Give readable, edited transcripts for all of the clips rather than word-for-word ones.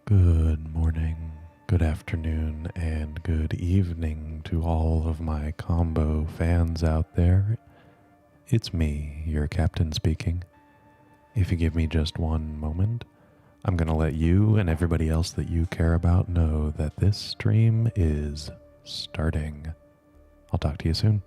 Good morning, good afternoon, and good evening to all of my combo fans out there. It's me, your captain speaking. If you give me just one moment, I'm going to let you and everybody else that you care about know that this stream is starting. I'll talk to you soon.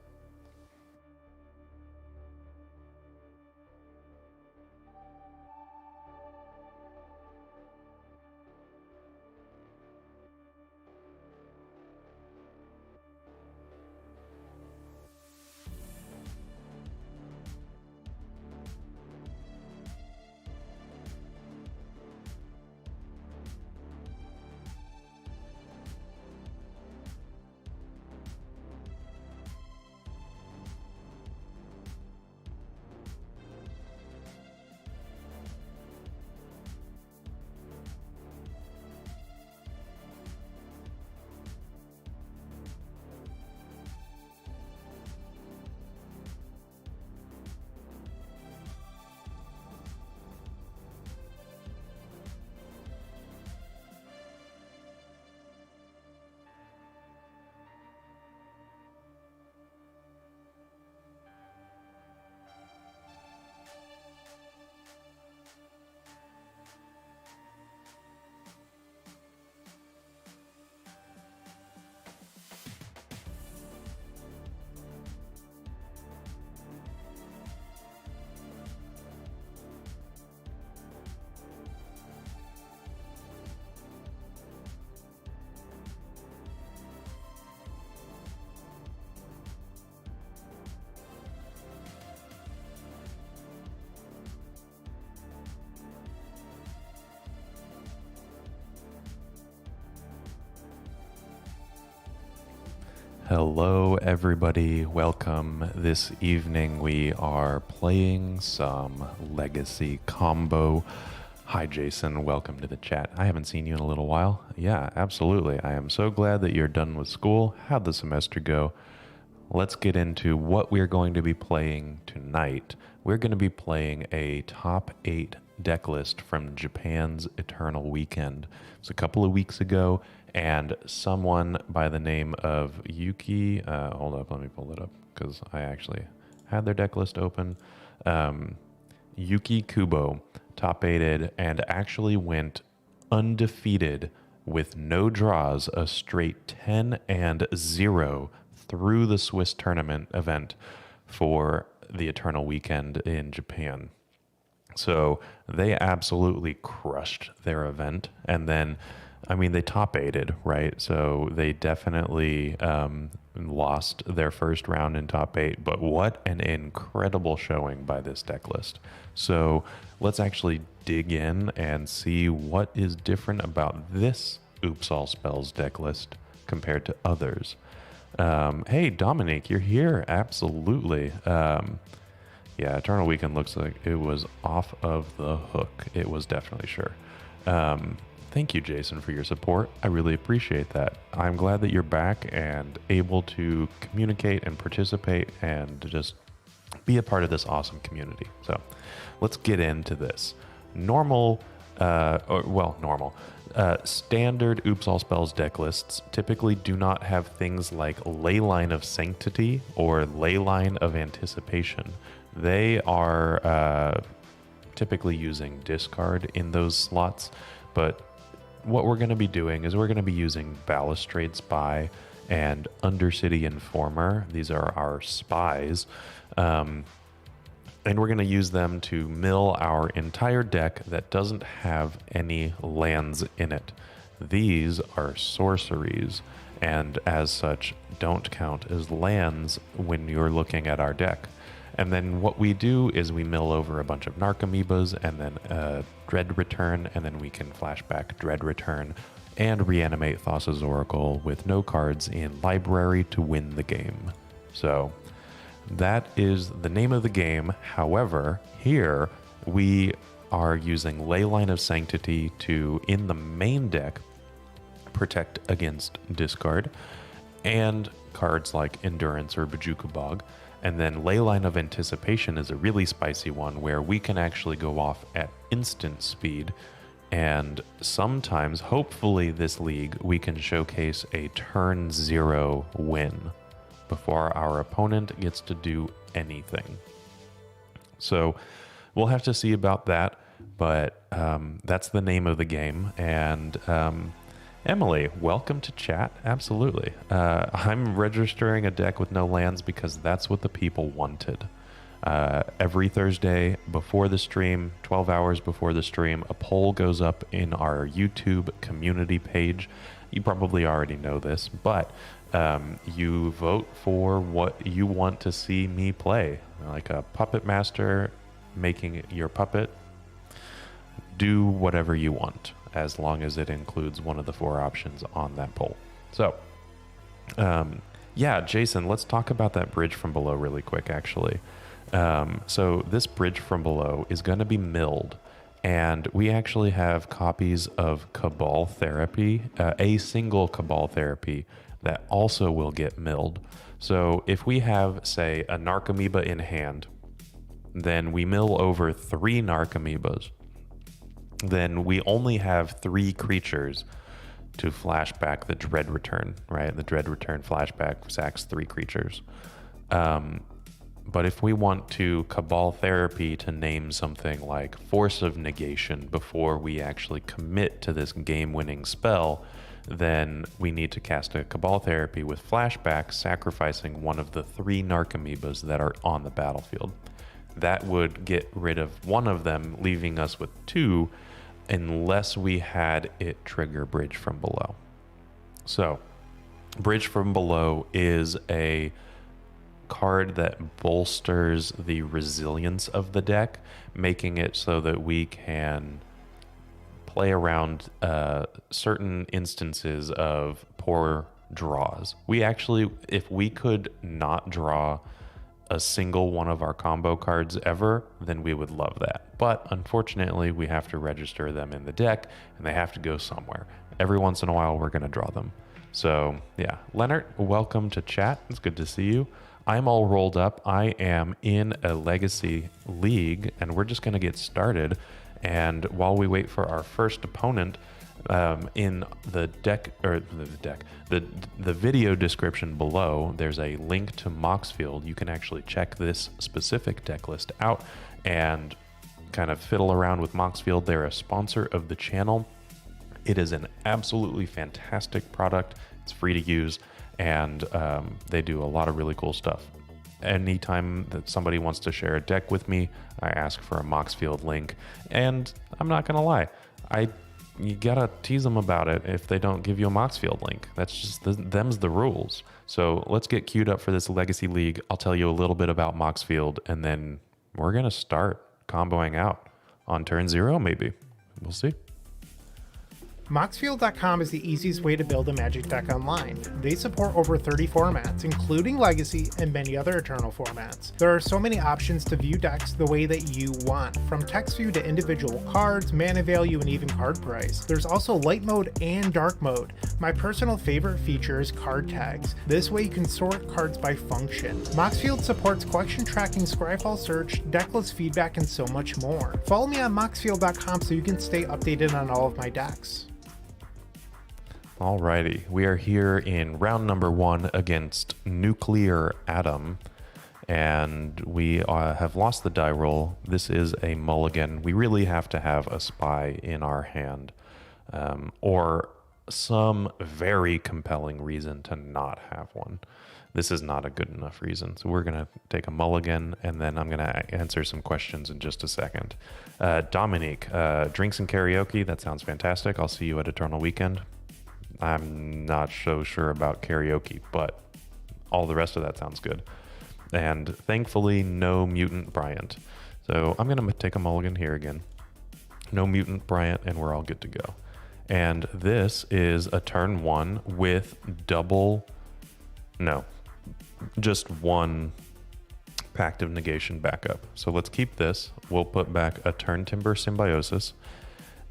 Hello everybody, welcome. This evening we are playing some Legacy combo. Hi Jason, welcome to the chat. I haven't seen you in a little while. Yeah, absolutely. I am so glad that you're done with school. How'd the semester go? Let's get into what we're going to be playing tonight. We're going to be playing a top 8 deck list from Japan's Eternal Weekend. It was a couple of weeks ago, and someone by the name of Yuki, hold up, let me pull it up because I actually had their deck list open. Yuki Kubo top 8'd and actually went undefeated with no draws, a straight 10-0 through the Swiss tournament event for the Eternal Weekend in Japan. So they absolutely crushed their event. And then, I mean, they top 8'd, right? So they definitely lost their first round in top 8. But what an incredible showing by this deck list. So let's actually dig in and see what is different about this Oops All Spells deck list compared to others. Hey, Dominique, you're here. Absolutely. Yeah, Eternal Weekend looks like it was off of the hook. It was definitely sure. Thank you, Jason, for your support. I really appreciate that. I'm glad that you're back and able to communicate and participate and just be a part of this awesome community. So let's get into this. Standard Oops All Spells deck lists typically do not have things like Leyline of Sanctity or Leyline of Anticipation. They are typically using discard in those slots, but what we're going to be doing is we're going to be using Balustrade Spy and Undercity Informer. These are our spies. And we're going to use them to mill our entire deck that doesn't have any lands in it. These are sorceries, and as such, don't count as lands when you're looking at our deck. And then what we do is we mill over a bunch of Narcomoebas and then Dread Return, and then we can flashback Dread Return and reanimate Thassa's Oracle with no cards in library to win the game. So that is the name of the game. However, here we are using Leyline of Sanctity to, in the main deck, protect against discard and cards like Endurance or Bajuka Bog. And then Leyline of Anticipation is a really spicy one where we can actually go off at instant speed And sometimes, hopefully this league, we can showcase a turn 0 win before our opponent gets to do anything. So we'll have to see about that, but that's the name of the game. And Emily, welcome to chat. Absolutely. I'm registering a deck with no lands because that's what the people wanted. Every Thursday before the stream, 12 hours before the stream, a poll goes up in our YouTube community page. You probably already know this, but you vote for what you want to see me play. Like a puppet master making your puppet. Do whatever you want, as long as it includes one of the 4 options on that poll. So, yeah, Jason, let's talk about that bridge from below really quick, actually. So this bridge from below is going to be milled, and we actually have copies of Cabal Therapy, a single Cabal Therapy that also will get milled. So if we have, say, a Narcomoeba in hand, then we mill over 3 Narcomoebas. Then we only have 3 creatures to flashback the Dread Return, right? The Dread Return flashback sacks 3 creatures. But if we want to Cabal Therapy to name something like Force of Negation before we actually commit to this game-winning spell, then we need to cast a Cabal Therapy with flashback, sacrificing one of the 3 Narcomoebas that are on the battlefield. That would get rid of one of them, leaving us with 2, unless we had it trigger Bridge from Below. So, Bridge from Below is a card that bolsters the resilience of the deck, making it so that we can play around certain instances of poor draws. We actually, if we could not draw a single one of our combo cards ever, then we would love that. But unfortunately, we have to register them in the deck, and they have to go somewhere. Every once in a while, we're going to draw them. So yeah, Leonard, welcome to chat. It's good to see you. I'm all rolled up. I am in a Legacy League, and we're just going to get started. And while we wait for our first opponent, in the the video description below, there's a link to Moxfield. You can actually check this specific deck list out and kind of fiddle around with Moxfield. They're a sponsor of the channel. It is an absolutely fantastic product. It's free to use, and they do a lot of really cool stuff. Anytime that somebody wants to share a deck with me, I ask for a Moxfield link, and I'm not gonna lie, you gotta tease them about it if they don't give you a Moxfield link. That's just them's the rules. So let's get queued up for this Legacy League. I'll tell you a little bit about Moxfield, and then we're gonna start comboing out on turn 0, maybe. We'll see. Moxfield.com is the easiest way to build a Magic deck online. They support over 30 formats, including Legacy and many other Eternal formats. There are so many options to view decks the way that you want, from text view to individual cards, mana value, and even card price. There's also light mode and dark mode. My personal favorite feature is card tags. This way you can sort cards by function. Moxfield supports collection tracking, Scryfall search, decklist feedback, and so much more. Follow me on Moxfield.com so you can stay updated on all of my decks. Alrighty, we are here in round number 1 against NuclearAdam, and we have lost the die roll. This is a mulligan. We really have to have a spy in our hand, or some very compelling reason to not have one. This is not a good enough reason. So we're going to take a mulligan, and then I'm going to answer some questions in just a second. Dominique, drinks and karaoke, that sounds fantastic. I'll see you at Eternal Weekend. I'm not so sure about karaoke, but all the rest of that sounds good. And thankfully, no Mutant Bryant. So I'm going to take a mulligan here again. No Mutant Bryant, and we're all good to go. And this is a turn 1 with just 1 Pact of Negation backup. So let's keep this. We'll put back a Turn Timber Symbiosis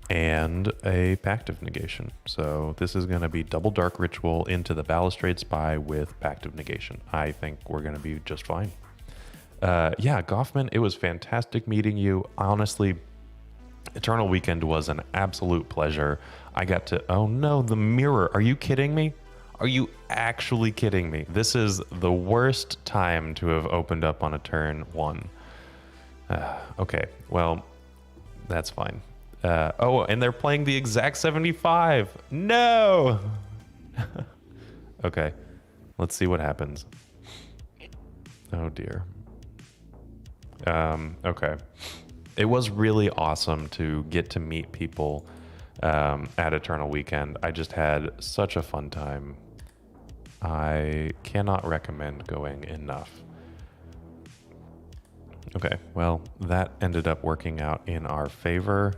and a Pact of Negation. So this is going to be double Dark Ritual into the Balustrade Spy with Pact of Negation. I think we're going to be just fine. Yeah, Goffman, it was fantastic meeting you. Honestly, Eternal Weekend was an absolute pleasure. I got to, oh no, the mirror. Are you kidding me? Are you actually kidding me? This is the worst time to have opened up on a turn 1. Okay, well, that's fine. Oh, and they're playing the exact 75. No! Okay, let's see what happens. Oh dear. Okay. It was really awesome to get to meet people at Eternal Weekend. I just had such a fun time. I cannot recommend going enough. Okay, well, that ended up working out in our favor.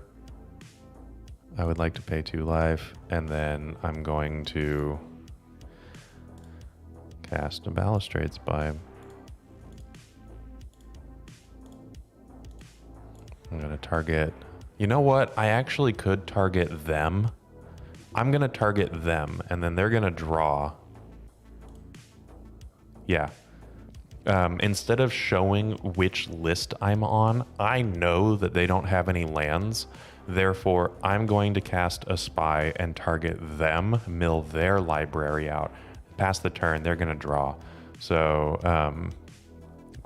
I would like to pay 2 life, and then I'm going to cast a Balustrade Spy. I'm going to target... You know what? I actually could target them. I'm going to target them, and then they're going to draw. Yeah. Instead of showing which list I'm on, I know that they don't have any lands. Therefore, I'm going to cast a spy and target them, mill their library out. Pass the turn, they're going to draw. So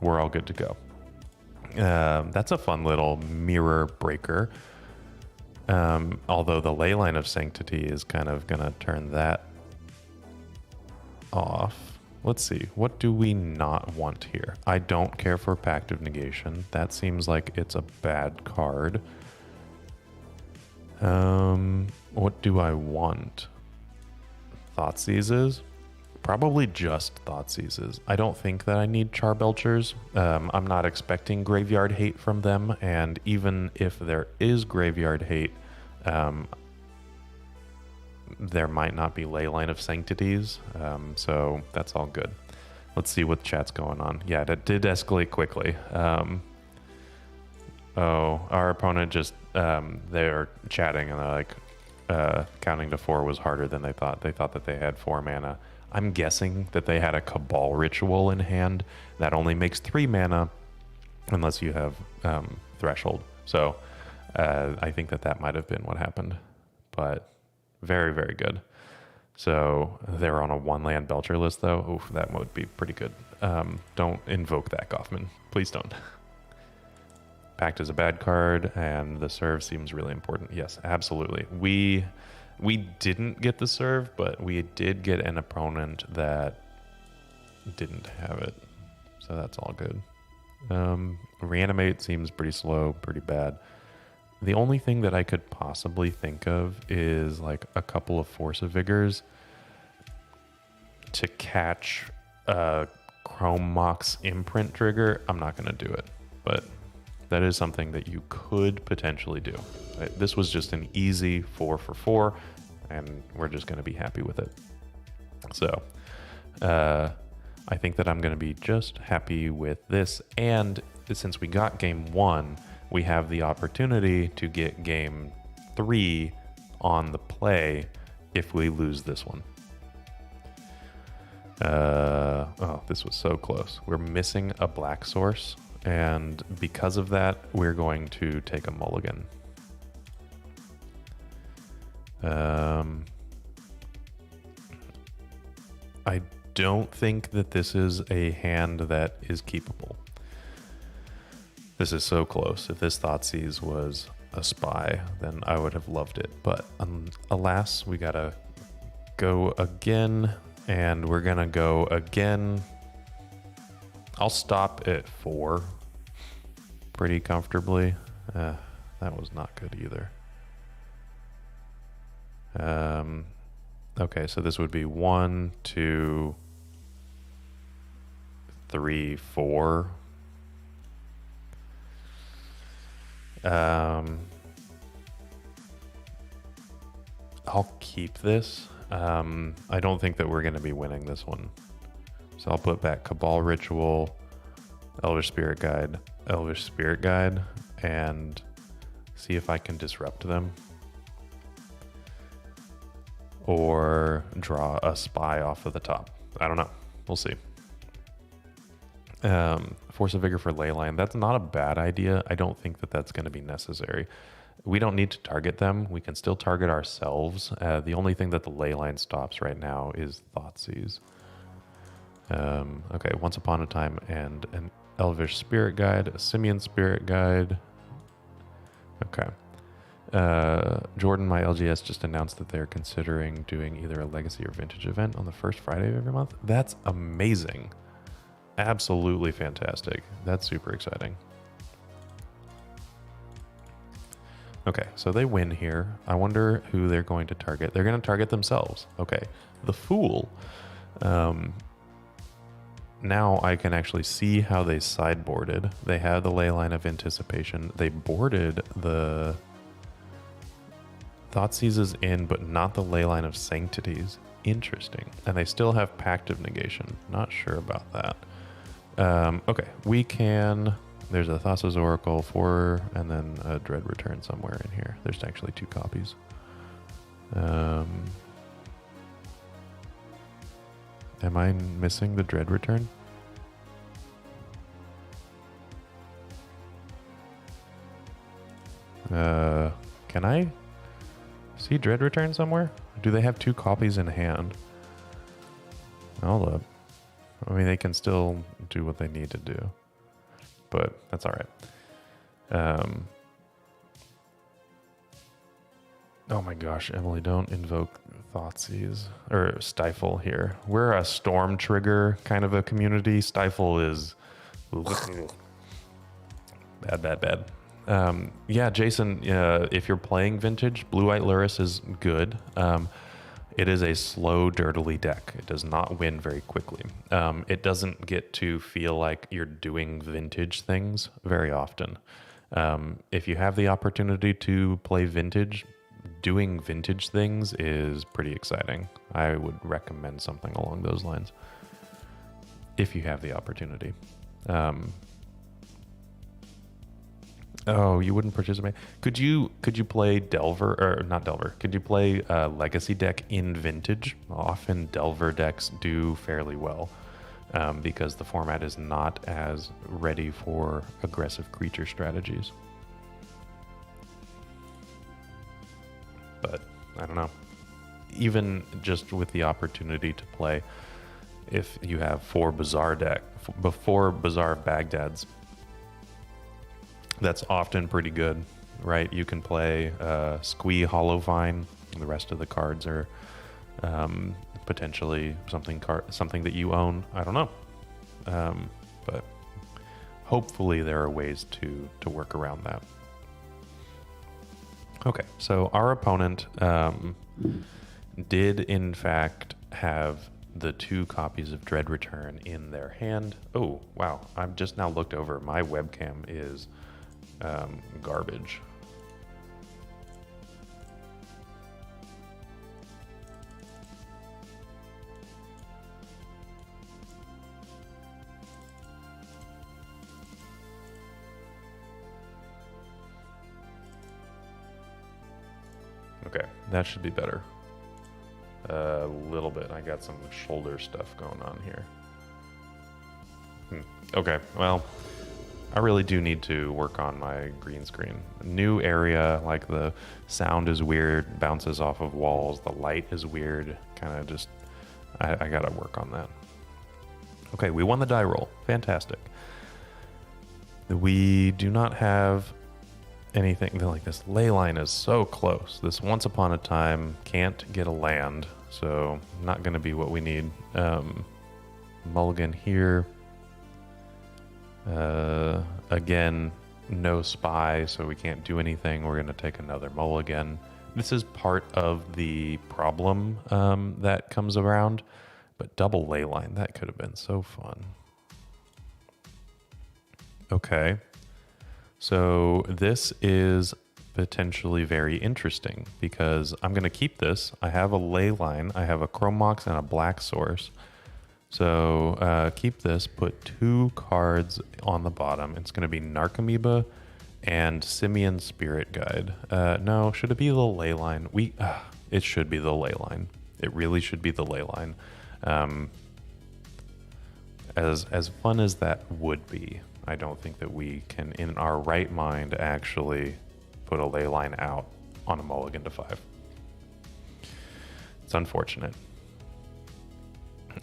we're all good to go. That's a fun little mirror breaker. Although the Leyline of Sanctity is kind of going to turn that off. Let's see. What do we not want here? I don't care for Pact of Negation. That seems like it's a bad card. What do I want? Thoughtseizes? Probably just Thoughtseizes. I don't think that I need Charbelchers. I'm not expecting Graveyard Hate from them, and even if there is Graveyard Hate, there might not be Leyline of Sanctities, so that's all good. Let's see what chat's going on. Yeah, that did escalate quickly. Oh, our opponent just, they're chatting and they're like, counting to 4 was harder than they thought. They thought that they had 4 mana. I'm guessing that they had a Cabal Ritual in hand that only makes 3 mana unless you have Threshold. So I think that that might have been what happened, but very, very good. So they're on a 1-land Belcher list though. Oof, that would be pretty good. Don't invoke that, Goffman. Please don't. Pact is a bad card, and the serve seems really important. Yes, absolutely. We didn't get the serve, but we did get an opponent that didn't have it. So that's all good. Reanimate seems pretty slow, pretty bad. The only thing that I could possibly think of is like a couple of Force of Vigors to catch a Chrome Mox imprint trigger. I'm not going to do it, but that is something that you could potentially do. This was just an easy 4 for 4, and we're just going to be happy with it. So I think that I'm going to be just happy with this. And since we got game 1, we have the opportunity to get game 3 on the play if we lose this one. Oh, this was so close. We're missing a black source, and because of that, we're going to take a mulligan. I don't think that this is a hand that is keepable. This is so close. If this Thoughtseize was a spy, then I would have loved it. But alas, we gotta go again, and we're gonna go again. I'll stop at 4 pretty comfortably. That was not good either. Okay, so this would be 1, 2, 3, 4. I'll keep this. I don't think that we're going to be winning this one. So I'll put back Cabal Ritual, Elvish Spirit Guide, and see if I can disrupt them. Or draw a spy off of the top. I don't know. We'll see. Force of Vigor for Leyline. That's not a bad idea. I don't think that that's going to be necessary. We don't need to target them. We can still target ourselves. The only thing that the Leyline stops right now is Thoughtseize. Okay, Once Upon a Time and an Elvish Spirit Guide, a Simian Spirit Guide. Okay. Jordan, my LGS, just announced that they're considering doing either a Legacy or Vintage event on the first Friday of every month. That's amazing. Absolutely fantastic. That's super exciting. Okay, so they win here. I wonder who they're going to target. They're going to target themselves. Okay, the Fool. Now I can actually see how they sideboarded. They had the Leyline of Anticipation. They boarded the Thoughtseizes in, but not the Leyline of Sanctities. Interesting. And they still have Pact of Negation. Not sure about that. Okay, we can... There's a Thassa's Oracle 4, and then a Dread Return somewhere in here. There's actually 2 copies. Am I missing the Dread Return? Can I see Dread Return somewhere? Do they have 2 copies in hand? Hold up. I mean, they can still do what they need to do, but that's all right. Oh my gosh, Emily, don't invoke Thoughtseize or Stifle here. We're a Storm Trigger kind of a community. Stifle is bad. Yeah, Jason, if you're playing Vintage, Blue-White Luris is good. It is a slow, dirtily deck. It does not win very quickly. It doesn't get to feel like you're doing Vintage things very often. If you have the opportunity to play Vintage, doing Vintage things is pretty exciting. I would recommend something along those lines if you have the opportunity. Oh, you wouldn't participate? Could you play Delver, or not Delver? Could you play a Legacy deck in Vintage? Often Delver decks do fairly well because the format is not as ready for aggressive creature strategies. But I don't know. Even just with the opportunity to play, if you have 4 Bazaar Baghdad's, that's often pretty good, right? You can play Squee Hollowvine. The rest of the cards are potentially something that you own. I don't know, but hopefully there are ways to work around that. Okay, so our opponent did in fact have the 2 copies of Dread Return in their hand. Oh wow! I've just now looked over. My webcam is garbage. Okay, that should be better. A little bit. I got some shoulder stuff going on here. Okay, well, I really do need to work on my green screen. New area, like the sound is weird, bounces off of walls, the light is weird, kind of just, I gotta work on that. Okay, we won the die roll. Fantastic. We do not have anything like this. Leyline is so close. This Once Upon a Time can't get a land, so not going to be what we need. Mulligan here. Again, no spy, so we can't do anything. We're going to take another mulligan. This is part of the problem that comes around, but double Leyline, that could have been so fun. Okay. So this is potentially very interesting because I'm going to keep this. I have a Leyline, I have a Chromox and a Black Source. So keep this, put 2 cards on the bottom. It's going to be Narcomoeba and Simian Spirit Guide. No, should it be the Leyline? It should be the Leyline. It really should be the Leyline. As fun as that would be, I don't think that we can, in our right mind, actually put a Leyline out on a mulligan to 5. It's unfortunate.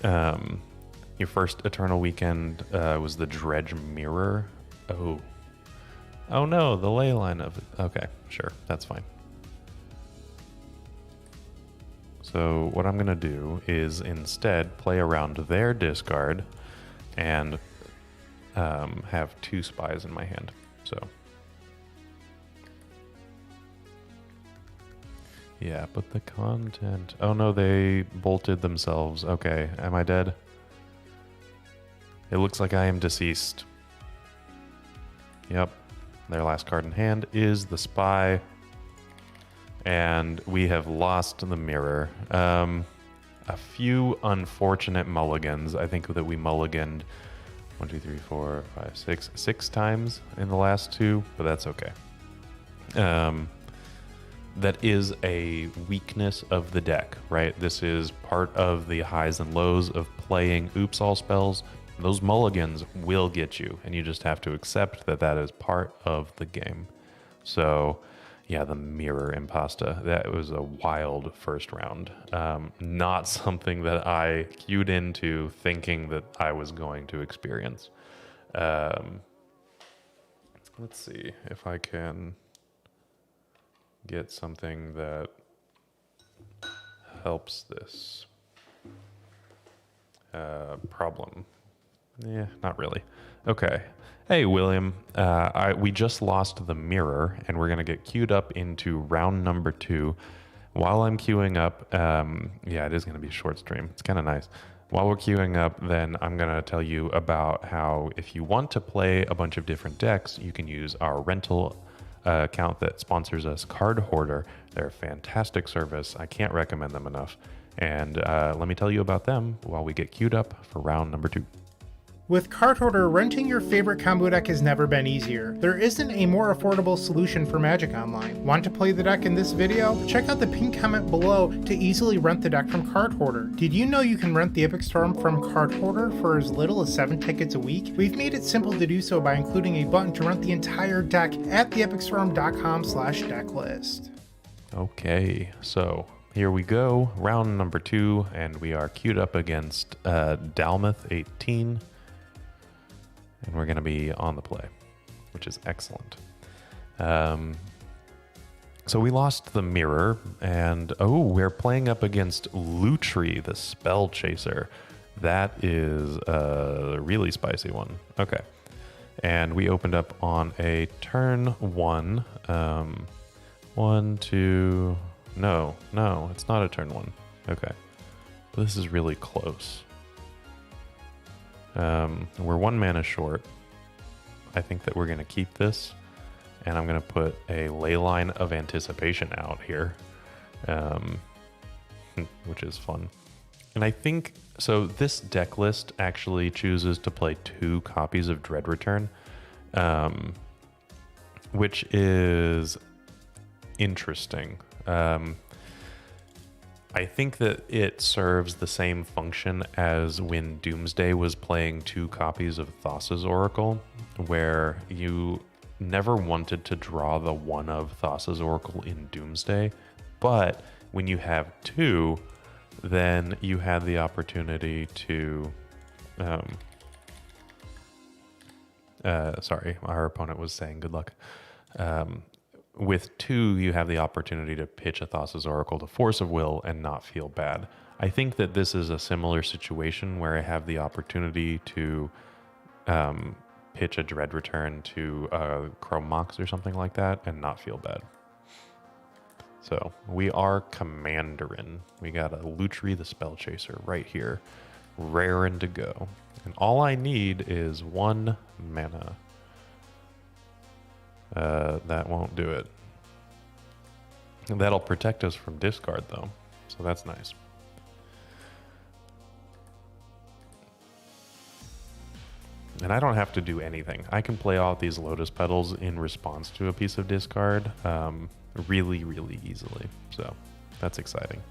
Your first Eternal Weekend was the Dredge Mirror. Oh no, the Leyline of... Okay, sure, that's fine. So what I'm going to do is instead play around their discard and have 2 spies in my hand. So yeah, but the content... Oh no, they bolted themselves. Okay, am I dead? It looks like I am deceased. Yep, their last card in hand is the Spy. And we have lost the Mirror. A few unfortunate mulligans. I think that we mulliganed 1, 2, 3, 4, 5, 6 times in the last 2, but that's okay. That is a weakness of the deck, right? This is part of the highs and lows of playing Oops All spells. Those mulligans will get you, and you just have to accept that that is part of the game. So yeah, the Mirror Impasta, that was a wild first round. Not something that I queued into thinking that I was going to experience. Let's see if I can get something that helps this problem. Yeah, not really. Okay. Hey, William. We just lost the Mirror, and we're going to get queued up into round number 2. While I'm queuing up, yeah, it is going to be a short stream. It's kind of nice. While we're queuing up, then I'm going to tell you about how if you want to play a bunch of different decks, you can use our rental account that sponsors us, Card Hoarder. They're a fantastic service. I can't recommend them enough. And let me tell you about them while we get queued up for round number 2. With Card Hoarder, renting your favorite combo deck has never been easier. There isn't a more affordable solution for Magic Online. Want to play the deck in this video? Check out the pinned comment below to easily rent the deck from Card Hoarder. Did you know you can rent the Epic Storm from Card Hoarder for as little as 7 tickets a week? We've made it simple to do so by including a button to rent the entire deck at theepicstorm.com/decklist. Okay, so here we go, round number 2, and we are queued up against Dalmuth 18. And we're going to be on the play, which is excellent. So we lost the Mirror, and we're playing up against Lutri, the Spell Chaser. That is a really spicy one. Okay. And we opened up on a turn 1. 1, 2... No, it's not a turn 1. Okay. But this is really close. We're 1 mana short. I think that we're going to keep this, and I'm going to put a Leyline of Anticipation out here, which is fun. And I think, so this deck list actually chooses to play 2 copies of Dread Return, which is interesting. I think that it serves the same function as when Doomsday was playing 2 copies of Thassa's Oracle, where you never wanted to draw the one of Thassa's Oracle in Doomsday, but when you have 2, then you had the opportunity to... sorry, our opponent was saying good luck. With 2, you have the opportunity to pitch a Thassa's Oracle to Force of Will and not feel bad. I think that this is a similar situation where I have the opportunity to pitch a Dread Return to Chrome Mox or something like that and not feel bad. So we are Commanderin. We got a Lutri the Spell Chaser right here, raring to go. And all I need is 1 mana. That won't do it. That'll protect us from discard, though, so that's nice. And I don't have to do anything. I can play all these Lotus Petals in response to a piece of discard really, really easily. So that's exciting.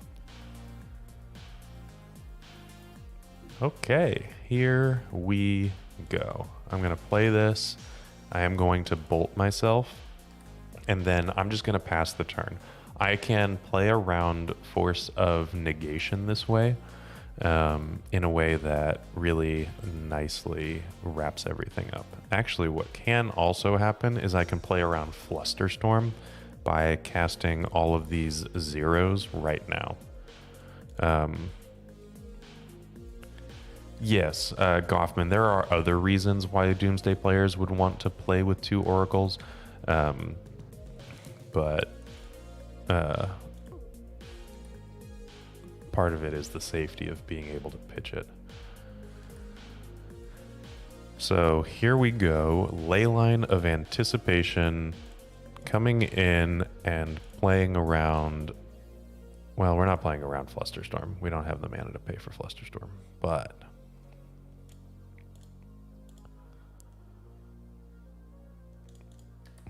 Okay, here we go. I'm going to play this. I am going to bolt myself. and then I'm just going to pass the turn. I can play around Force of Negation this way, in a way that really nicely wraps everything up. Actually, what can also happen is I can play around Flusterstorm by casting all of these zeros right now. Yes, Goffman, there are other reasons why Doomsday players would want to play with 2 oracles, but part of it is the safety of being able to pitch it. So here we go, Leyline of Anticipation coming in and playing around. Well, we're not playing around Flusterstorm. We don't have the mana to pay for Flusterstorm, but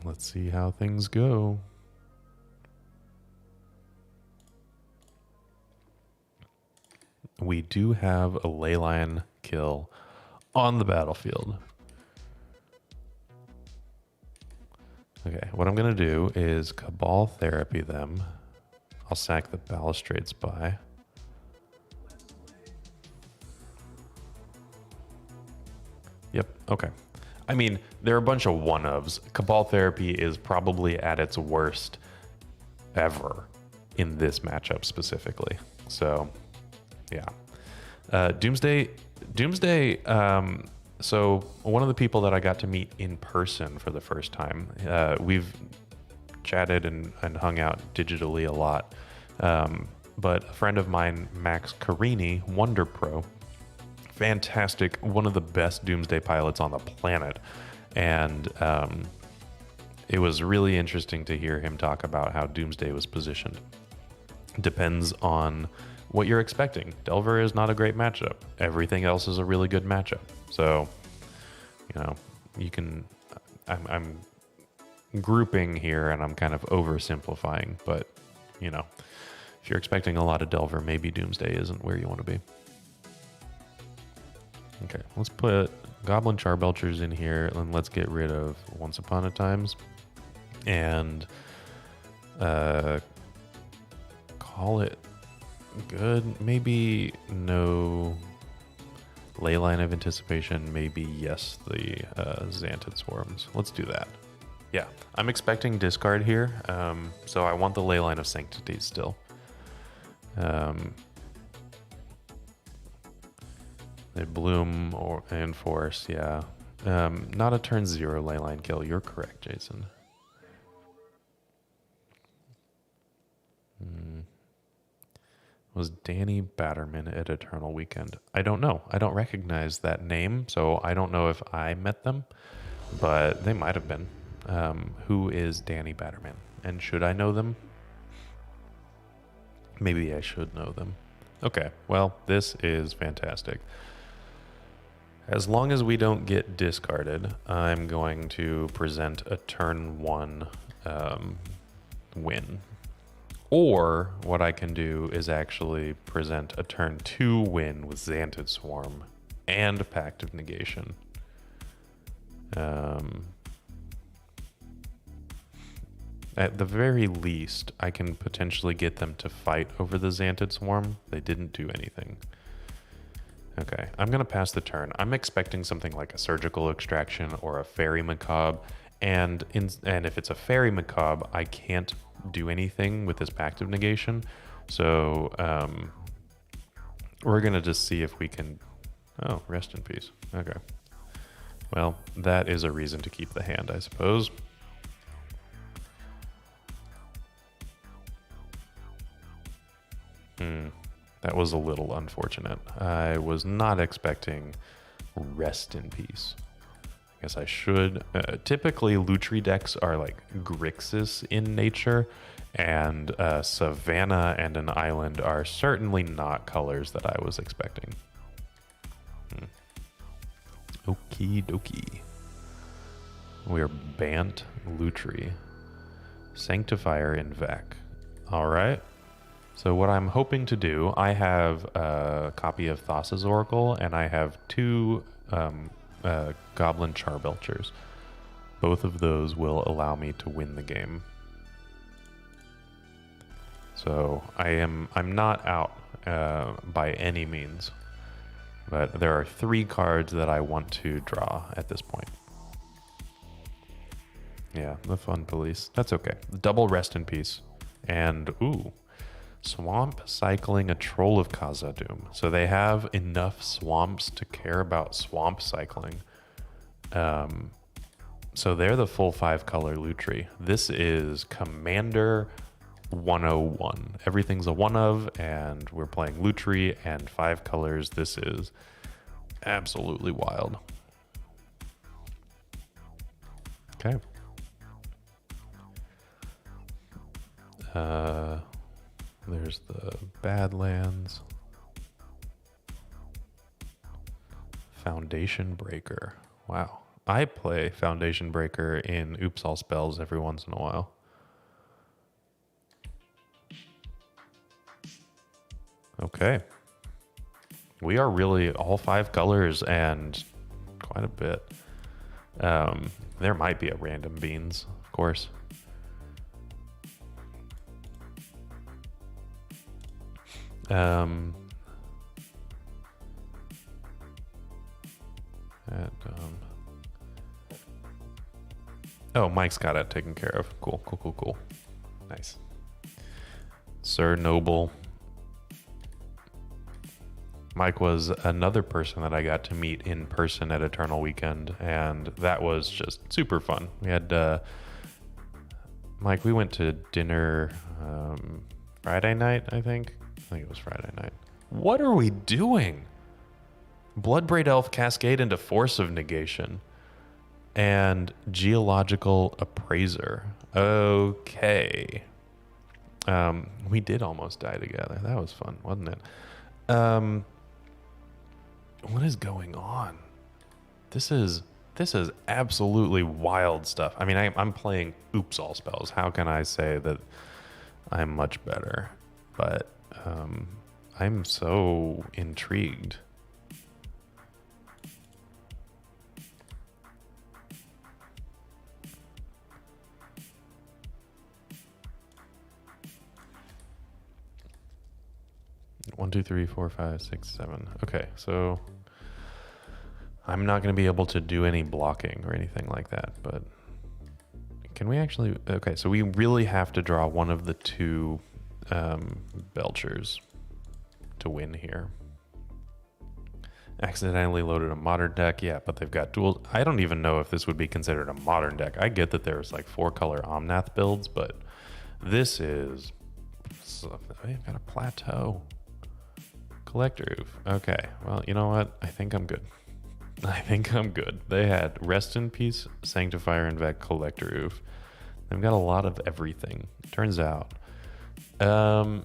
let's see how things go. We do have a Leyline kill on the battlefield. Okay, what I'm going to do is Cabal Therapy them. I'll sack the Balustrade Spy. Yep, okay. I mean, there are a bunch of one-ofs. Cabal Therapy is probably at its worst ever in this matchup specifically. So, yeah. Doomsday, so one of the people that I got to meet in person for the first time, we've chatted and hung out digitally a lot. But a friend of mine, Max Carini, Wonder Pro, fantastic, one of the best Doomsday pilots on the planet. And it was really interesting to hear him talk about how Doomsday was positioned. Depends on what you're expecting. Delver is not a great matchup. Everything else is a really good matchup. So, you know, you can, I'm grouping here and I'm kind of oversimplifying, but, you know, if you're expecting a lot of Delver, maybe Doomsday isn't where you want to be. Okay, let's put Goblin Charbelchers in here and let's get rid of Once Upon a Times and call it good. Maybe no Leyline of Anticipation, maybe yes the Xantid Swarms. Let's do that. Yeah, I'm expecting discard here, so I want the Leyline of Sanctity still. They bloom or enforce, yeah. Not a turn 0 Leyline kill. You're correct, Jason. Was Danny Batterman at Eternal Weekend? I don't know. I don't recognize that name, so I don't know if I met them, but they might have been. Who is Danny Batterman? And should I know them? Maybe I should know them. Okay, well, this is fantastic. As long as we don't get discarded, I'm going to present a turn 1 win. Or what I can do is actually present a turn 2 win with Xantid Swarm and Pact of Negation. At the very least, I can potentially get them to fight over the Xantid Swarm. They didn't do anything. Okay, I'm going to pass the turn. I'm expecting something like a Surgical Extraction or a Fairy Macabre. And if it's a Fairy Macabre, I can't do anything with this Pact of Negation. So we're going to just see if we can... Oh, rest in peace. Okay. Well, that is a reason to keep the hand, I suppose. That was a little unfortunate. I was not expecting rest in peace. I guess I should. Typically, Lutri decks are like Grixis in nature, and Savannah and an Island are certainly not colors that I was expecting. Okie dokie. We're Bant Lutri. Sanctifier in Vec. Alright. So what I'm hoping to do, I have a copy of Thassa's Oracle, and I have 2 Goblin Charbelchers. both of those will allow me to win the game. So I'm not out by any means, but there are 3 cards that I want to draw at this point. Yeah, the fun police. That's okay. Double rest in peace. And, ooh, swamp cycling a Troll of Khazad-dûm. So they have enough swamps to care about swamp cycling. So they're the full 5-color Lutri. This is Commander 101. Everything's a 1 of, and we're playing Lutri and 5 colors. This is absolutely wild. Okay. There's the Badlands. Foundation Breaker. Wow. I play Foundation Breaker in Oops All Spells every once in a while. Okay. We are really all 5 colors and quite a bit. There might be a random beans, of course. Oh, Mike's got it taken care of. Cool, cool, cool, cool. Nice. Sir Noble. Mike was another person that I got to meet in person at Eternal Weekend, and that was just super fun. We had Mike, we went to dinner Friday night, I think it was Friday night. What are we doing? Bloodbraid Elf Cascade into Force of Negation and Geological Appraiser. Okay. We did almost die together. That was fun, wasn't it? What is going on? This is absolutely wild stuff. I mean, I'm playing Oops All Spells. How can I say that I'm much better? But I'm so intrigued. One, two, three, four, five, six, 7. Okay, so I'm not going to be able to do any blocking or anything like that, but can we actually... Okay, so we really have to draw one of the 2 Belchers to win here. Accidentally loaded a modern deck. Yeah, but they've got dual... I don't even know if this would be considered a modern deck. I get that there's like 4-color Omnath builds, but this is... They've got a plateau. Collector Oof. Okay, well, you know what? I think I'm good. I think I'm good. They had Rest in Peace, Sanctifier, and Vec, Collector Oof. They've got a lot of everything, turns out. Do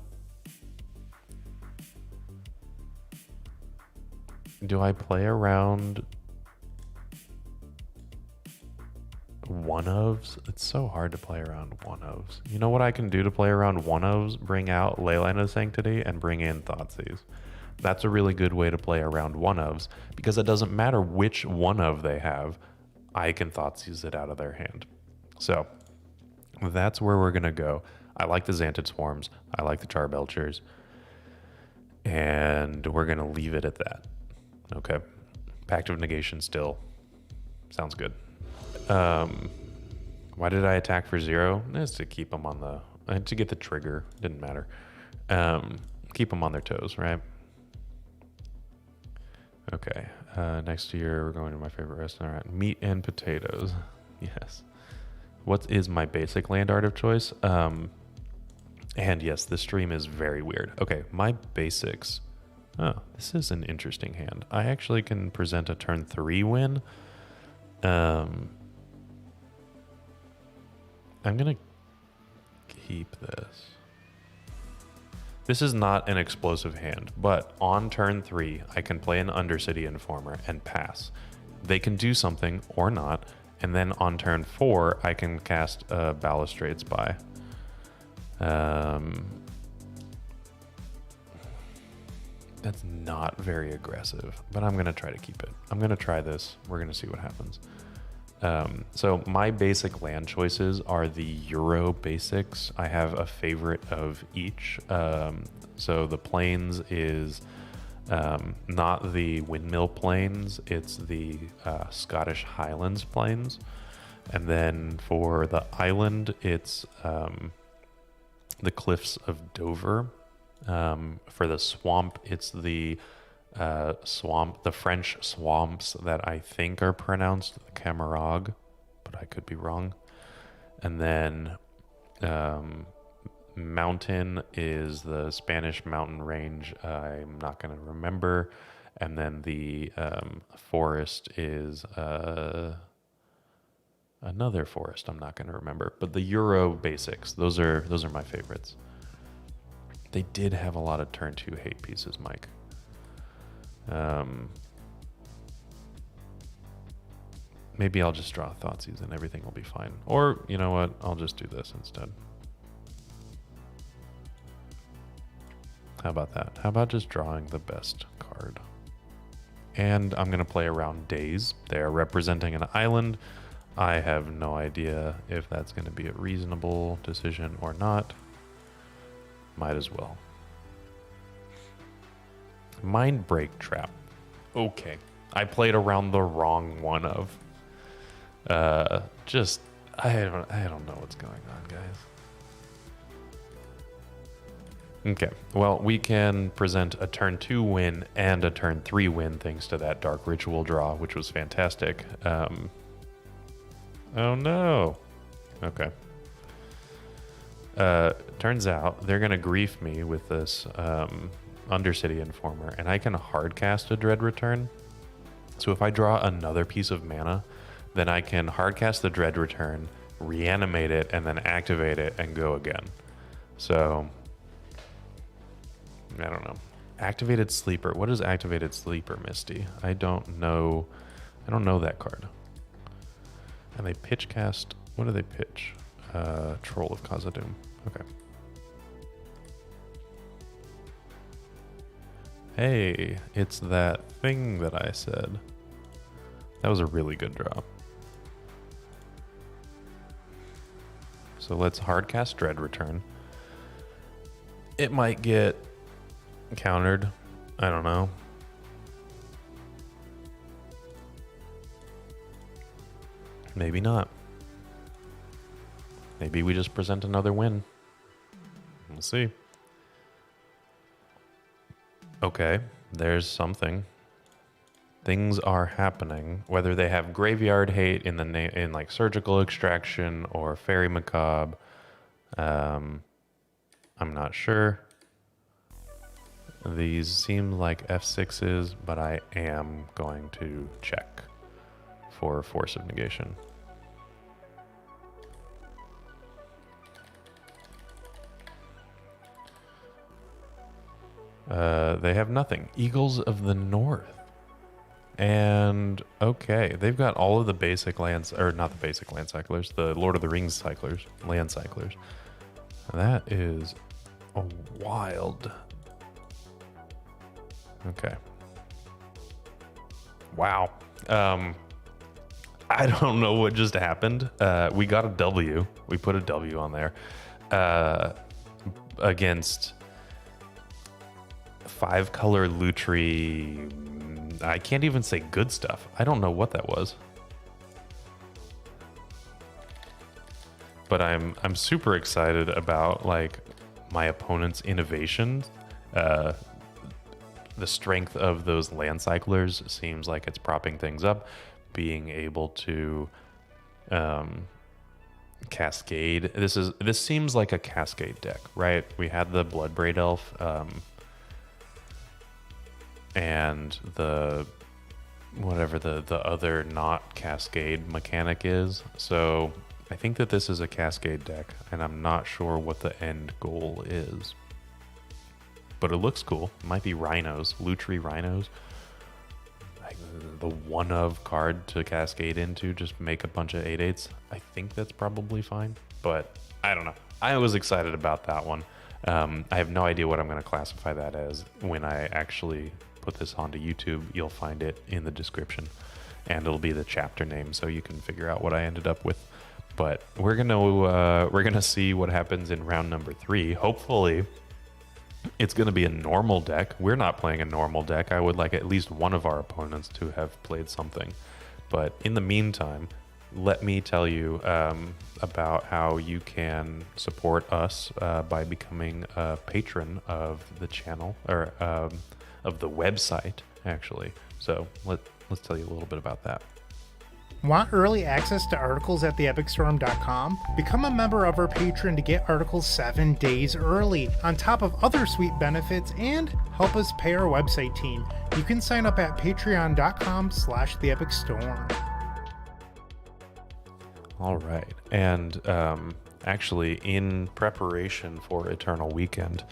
I play around 1-ofs? It's so hard to play around 1-ofs. You know what I can do to play around 1-ofs? Bring out Leyline of Sanctity and bring in Thoughtseize. That's a really good way to play around 1-ofs, because it doesn't matter which 1-of they have, I can Thoughtseize it out of their hand. So that's where we're going to go. I like the Xantid Swarms. I like the Charbelchers. And we're going to leave it at that. Okay. Pact of Negation still sounds good. Why did I attack for 0? It's to keep them on the... to get the trigger. Didn't matter. Keep them on their toes, right? Okay. Next year, we're going to my favorite restaurant. Meat and potatoes. Yes. What is my basic land art of choice? And yes, this stream is very weird. Okay, my basics. Oh, this is an interesting hand. I actually can present a turn 3 win. I'm going to keep this. This is not an explosive hand, but on turn 3, I can play an Undercity Informer and pass. They can do something or not, and then on turn 4, I can cast a Balustrade Spy. That's not very aggressive, but I'm going to try to keep it. I'm going to try this. We're going to see what happens. So my basic land choices are the Euro basics. I have a favorite of each. So the plains is not the windmill plains, it's the Scottish Highlands plains. And then for the island, it's the Cliffs of Dover. For the swamp, it's the the French swamps that I think are pronounced Camargue, but I could be wrong. And then mountain is the Spanish mountain range. I'm not going to remember. And then the forest is another forest. I'm not going to remember. But the Euro basics, those are my favorites. They did have a lot of turn 2 hate pieces, Mike. Maybe I'll just draw Thoughtseize and everything will be fine. Or, you know what? I'll just do this instead. How about that? How about just drawing the best card? And I'm going to play around days. They are representing an island. I have no idea if that's going to be a reasonable decision or not. Might as well. Mind Break Trap. Okay. I played around the wrong one of. I don't know what's going on, guys. Okay. Well, we can present a turn 2 win and a turn 3 win thanks to that Dark Ritual draw, which was fantastic. Oh no. Okay. Turns out they're going to grief me with this Undercity Informer, and I can hardcast a Dread Return. So if I draw another piece of mana, then I can hardcast the Dread Return, reanimate it, and then activate it and go again. So, I don't know. Activated Sleeper. What is Activated Sleeper, Misty? I don't know that card. And they pitch cast. What do they pitch? Troll of Khazad-dûm. Okay. Hey, it's that thing that I said. That was a really good draw. So let's hardcast Dread Return. It might get countered. I don't know. Maybe not. Maybe we just present another win. We'll see. Okay, there's something. Things are happening. Whether they have graveyard hate in the in like Surgical Extraction or Fairy Macabre, I'm not sure. These seem like F6s, but I am going to check for Force of Negation. They have nothing. Eagles of the North. And okay, they've got all of the basic lands, or not the basic land cyclers, the Lord of the Rings cyclers, land cyclers. That is a wild. Okay. Wow. I don't know what just happened. We got a W. We put a W on there. Against 5-color Lutri. I can't even say good stuff. I don't know what that was. But I'm super excited about like my opponent's innovations. The strength of those land cyclers seems like it's propping things up. Being able to cascade. This seems like a cascade deck, right? We had the Bloodbraid Elf. And the whatever the other not cascade mechanic is. So I think that this is a cascade deck, and I'm not sure what the end goal is. But it looks cool. It might be rhinos, Lutri rhinos. Like the one of card to cascade into, just make a bunch of 8/8s. I think that's probably fine, but I don't know. I was excited about that one. I have no idea what I'm going to classify that as when I actually put this onto YouTube. You'll find it in the description. and it'll be the chapter name, so you can figure out what I ended up with. But we're gonna see what happens in round number 3. Hopefully, it's gonna be a normal deck. We're not playing a normal deck. I would like at least one of our opponents to have played something. But in the meantime, let me tell you about how you can support us by becoming a patron of the channel, or of the website, actually. So let's tell you a little bit about that. Want early access to articles at theepicstorm.com? Become a member of our Patreon to get articles 7 days early, on top of other sweet benefits, and help us pay our website team. You can sign up at patreon.com/theepicstorm. All right. And actually, in preparation for Eternal Weekend,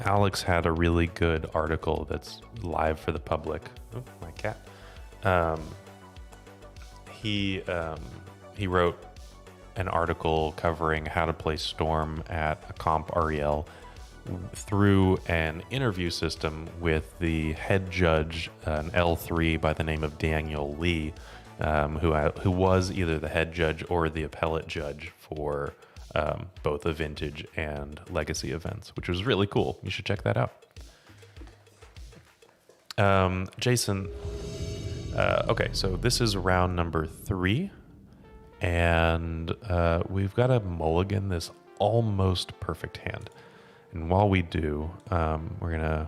Alex had a really good article that's live for the public. Oh, my cat. He wrote an article covering how to play Storm at a comp REL through an interview system with the head judge, an L3 by the name of Daniel Lee, who was either the head judge or the appellate judge for both the Vintage and Legacy events, which was really cool. You should check that out. Jason, okay, so this is round number 3, and we've got to mulligan this almost perfect hand. And while we do, we're going to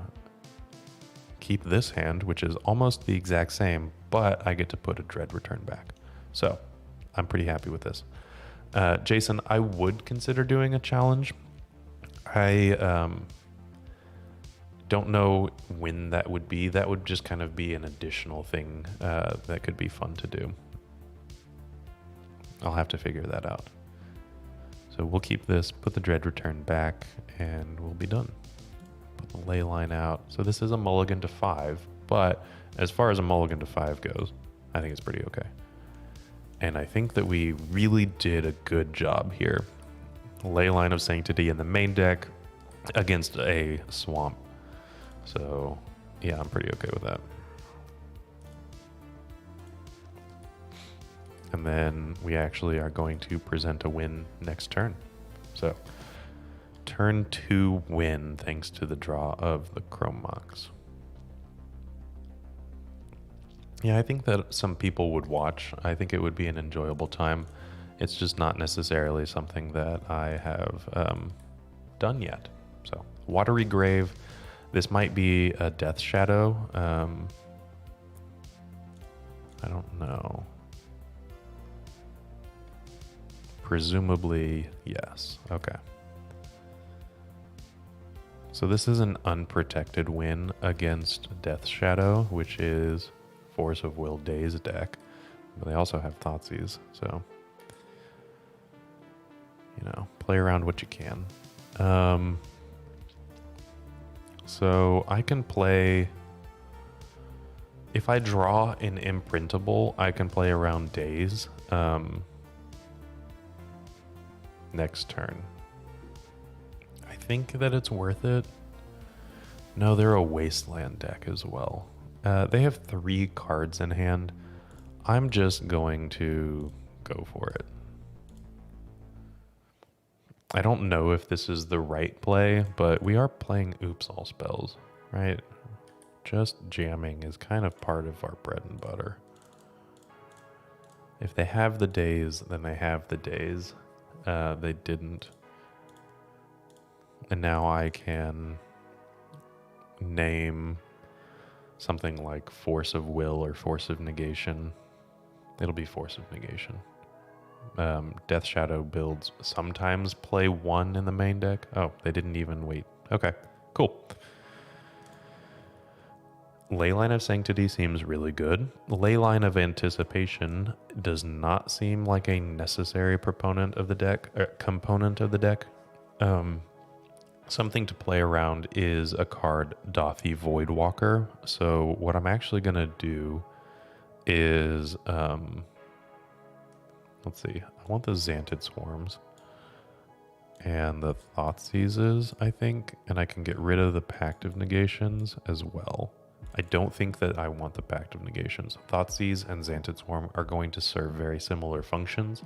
keep this hand, which is almost the exact same, but I get to put a Dread Return back. So I'm pretty happy with this. Jason, I would consider doing a challenge. I don't know when that would be. That would just kind of be an additional thing that could be fun to do. I'll have to figure that out. So we'll keep this, put the Dread Return back, and we'll be done. Put the ley line out. So this is a mulligan to 5, but as far as a mulligan to 5 goes, I think it's pretty okay. And I think that we really did a good job here. Leyline of Sanctity in the main deck against a swamp. So yeah, I'm pretty okay with that. And then we actually are going to present a win next turn. So turn 2 win thanks to the draw of the Chrome Mox. Yeah, I think that some people would watch. I think it would be an enjoyable time. It's just not necessarily something that I have done yet. So Watery Grave. This might be a Death Shadow. I don't know. Presumably, yes. Okay. So this is an unprotected win against Death Shadow, which is Force of Will Daze deck. But they also have Thoughtseize, so you know, play around what you can. So I can play, if I draw an imprintable, I can play around Daze next turn. I think that it's worth it. No, they're a Wasteland deck as well. They have 3 cards in hand. I'm just going to go for it. I don't know if this is the right play, but we are playing Oops All Spells, right? Just jamming is kind of part of our bread and butter. If they have the days, then they have the days. They didn't. And now I can name something like Force of Will or Force of Negation. It'll be Force of Negation. Death Shadow builds sometimes play 1 in the main deck. Oh, they didn't even wait. Okay, cool. Leyline of Sanctity seems really good. Leyline of Anticipation does not seem like a necessary component of the deck. Something to play around is a card, Dothy Voidwalker. So what I'm actually going to do is, let's see, I want the Xantid Swarms and the Thoughtseizes, I think, and I can get rid of the Pact of Negations as well. I don't think that I want the Pact of Negations. Thoughtseize and Xantid Swarm are going to serve very similar functions,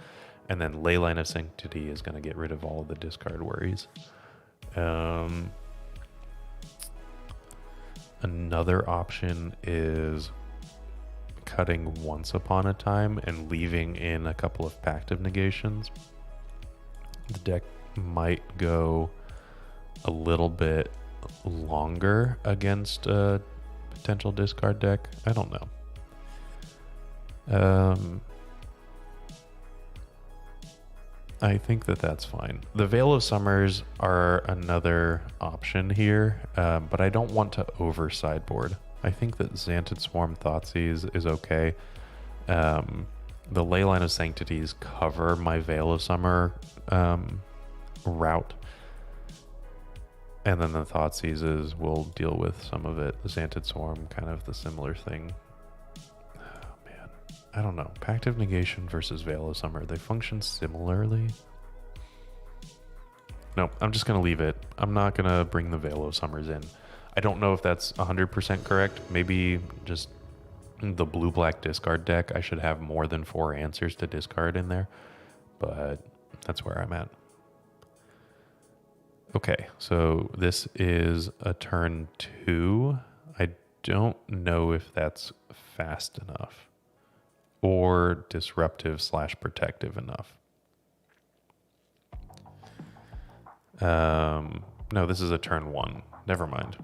and then Leyline of Sanctity is going to get rid of all of the discard worries. Another option is cutting Once Upon a Time and leaving in a couple of Pact of Negations. The deck might go a little bit longer against a potential discard deck. I don't know. I think that that's fine. The Veil of Summers are another option here, but I don't want to over sideboard. I think that Xantid Swarm Thoughtseize is okay. The Leyline of Sanctities cover my Veil of Summer route. And then the Thoughtseizes will deal with some of it. The Xantid Swarm, kind of the similar thing. Oh, man. I don't know. Pact of Negation versus Veil of Summer, they function similarly. No, I'm just going to leave it. I'm not going to bring the Veil of Summers in. I don't know if that's 100% correct. Maybe just the blue-black discard deck, I should have more than 4 answers to discard in there. But that's where I'm at. Okay, so this is a turn 2. I don't know if that's fast enough or disruptive / protective enough. No, this is a turn 1. Never mind.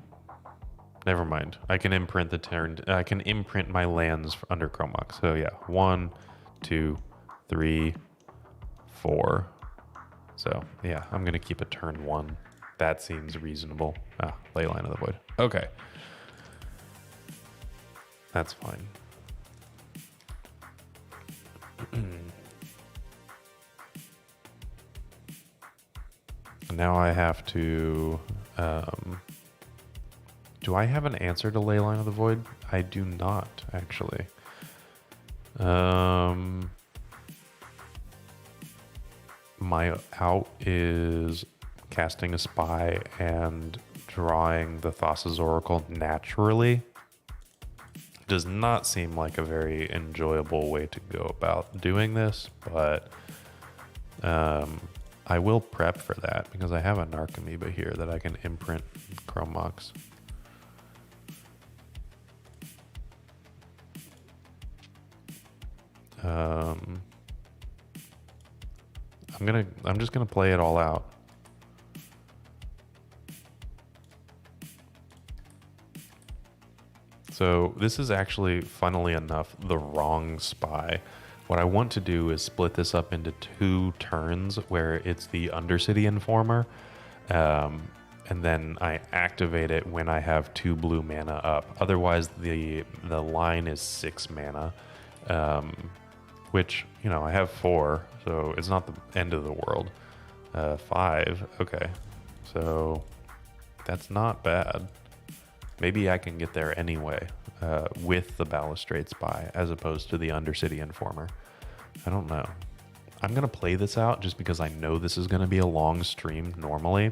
I can imprint the turn. I can imprint my lands under Chromox. So yeah, 1, 2, 3, 4. So yeah, I'm gonna keep a turn 1. That seems reasonable. Leyline of the Void. Okay, that's fine. Now I have to. Do I have an answer to Leyline of the Void? I do not, actually. My out is casting a Spy and drawing the Thassa's Oracle naturally. Does not seem like a very enjoyable way to go about doing this, but I will prep for that because I have a Narcomoeba here that I can imprint Chromox. I'm just gonna play it all out. So this is actually, funnily enough, the wrong Spy. What I want to do is split this up into 2 turns where it's the Undercity Informer, and then I activate it when I have 2 blue mana up. Otherwise, the line is 6 mana, which, you know, I have 4, so it's not the end of the world. 5, okay, so that's not bad. Maybe I can get there anyway with the Balustrade Spy as opposed to the Undercity Informer. I don't know. I'm going to play this out just because I know this is going to be a long stream normally.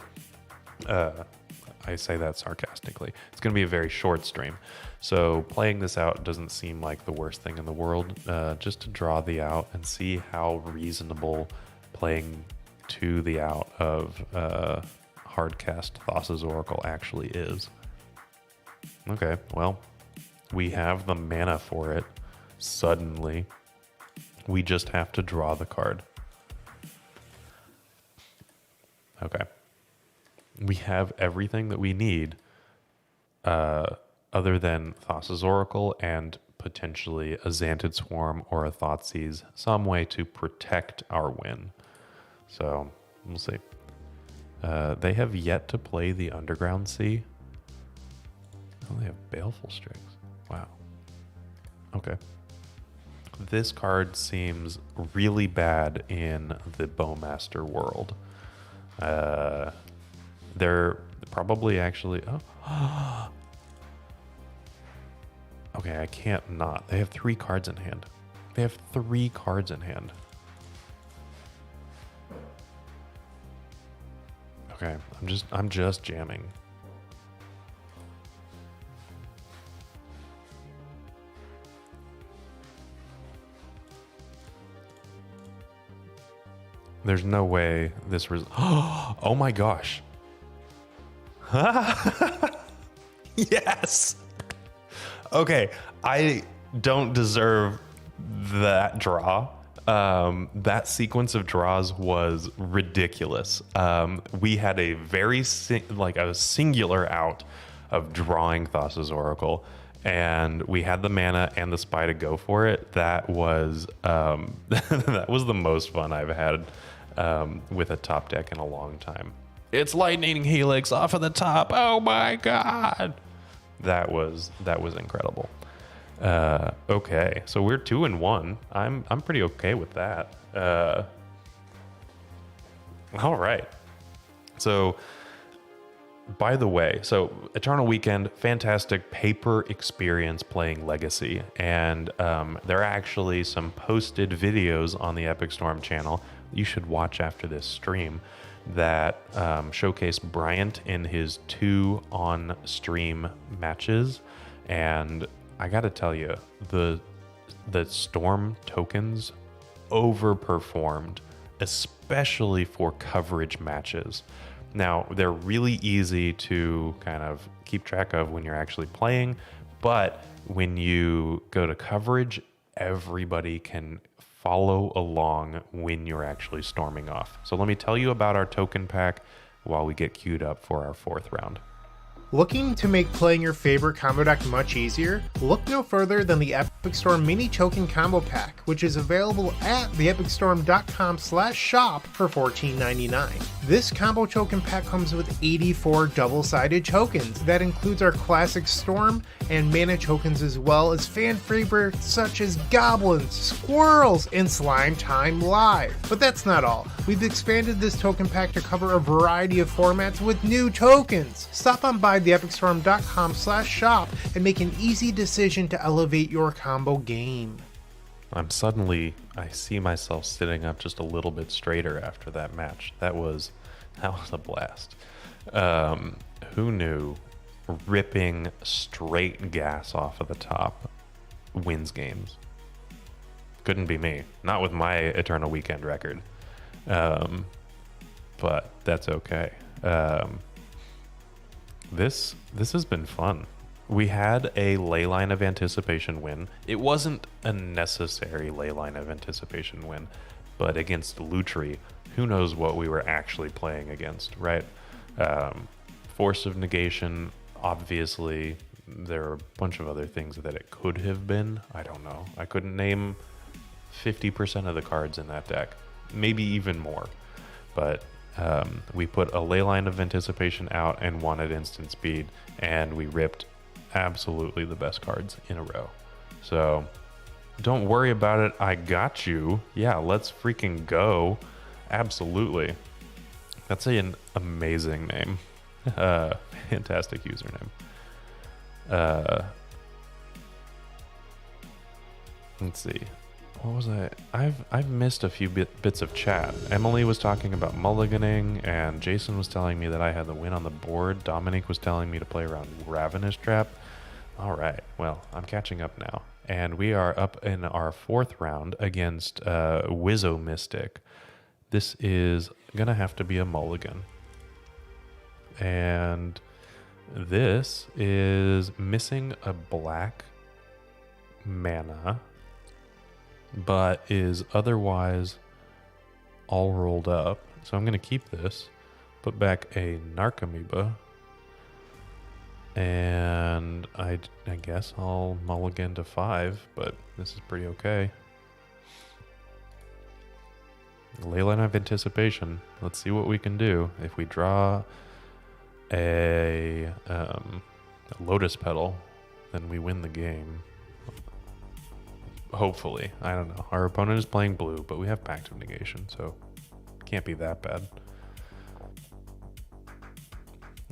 I say that sarcastically. It's going to be a very short stream. So playing this out doesn't seem like the worst thing in the world. Just to draw the out and see how reasonable playing to the out of hardcast Thassa's Oracle actually is. Okay, well, we have the mana for it. Suddenly, we just have to draw the card. Okay. We have everything that we need other than Thassa's Oracle and potentially a Xantid Swarm or a Thoughtseize, some way to protect our win. So, we'll see. They have yet to play the Underground Sea. Oh, they have Baleful Strix. Wow. Okay. This card seems really bad in the Bowmaster world. They're probably actually... Oh. Okay, I can't not. They have 3 cards in hand. They have 3 cards in hand. Okay, I'm just jamming. There's no way this was. Oh my gosh. Yes. Okay. I don't deserve that draw. That sequence of draws was ridiculous. We had a very a singular out of drawing Thassa's Oracle, and we had the mana and the spy to go for it. That was that was the most fun I've had with a top deck in a long time. It's Lightning Helix off of the top. Oh my god, that was incredible. Okay, so we're 2-1. I'm pretty okay with that. All right. So, by the way, so Eternal Weekend, fantastic paper experience playing Legacy, and there are actually some posted videos on the Epic Storm channel you should watch after this stream that showcase Bryant in his 2 on-stream matches, and I gotta tell you, the Storm tokens overperformed, especially for coverage matches. Now, they're really easy to kind of keep track of when you're actually playing, but when you go to coverage, everybody can follow along when you're actually storming off. So let me tell you about our token pack while we get queued up for our 4th round. Looking to make playing your favorite combo deck much easier? Look no further than the Epic Storm Mini Token Combo Pack, which is available at theepicstorm.com/shop for $14.99. This combo token pack comes with 84 double-sided tokens. That includes our classic Storm and mana tokens, as well as fan favorites such as Goblins, Squirrels, and Slime Time Live. But that's not all. We've expanded this token pack to cover a variety of formats with new tokens. Stop on by theepicstorm.com/shop and make an easy decision to elevate your combo game. I see myself sitting up just a little bit straighter after that match. That was a blast. Who knew ripping straight gas off of the top wins games? Couldn't be me. Not with my Eternal Weekend record. But that's okay. This has been fun. We had a Leyline of Anticipation win. It wasn't a necessary Leyline of Anticipation win, but against Lutri, who knows what we were actually playing against, right? Force of Negation, obviously. There are a bunch of other things that it could have been. I don't know. I couldn't name 50% of the cards in that deck, maybe even more. But we put a Leyline of Anticipation out and won at instant speed, and we ripped absolutely the best cards in a row. So don't worry about it. I got you. Yeah, let's freaking go. Absolutely. That's an amazing name. Fantastic username. Let's see. What was I've missed a few bits of chat. Emily was talking about mulliganing, and Jason was telling me that I had the win on the board. Dominic was telling me to play around Ravenous Trap. All right, well, I'm catching up now. And we are up in our 4th round against Wizzo Mystic. This is going to have to be a mulligan. And this is missing a black mana, but is otherwise all rolled up. So I'm going to keep this, put back a Narcomoeba, and I guess I'll mulligan to 5, but this is pretty okay. Leyline of Anticipation. Let's see what we can do. If we draw a Lotus Petal, then we win the game. Hopefully. I don't know. Our opponent is playing blue, but we have Pact of Negation, so can't be that bad.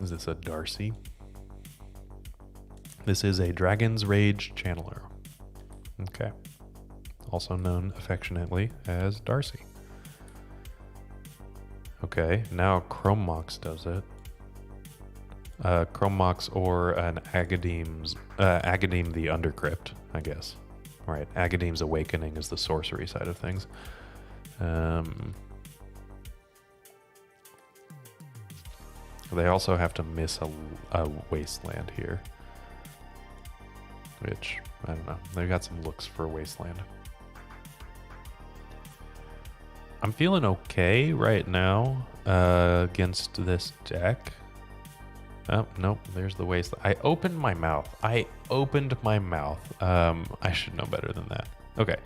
Is this a Darcy? This is a Dragon's Rage Channeler. Okay. Also known affectionately as Darcy. Okay, now Chrome Mox does it. Chrome Mox or an Agadeem the Undercrypt, I guess. Right, Agadeem's Awakening is the sorcery side of things. They also have to miss a wasteland here. Which, I don't know. They've got some looks for a wasteland. I'm feeling okay right now against this deck. Oh, nope, there's the wasteland. I opened my mouth. I should know better than that. Okay,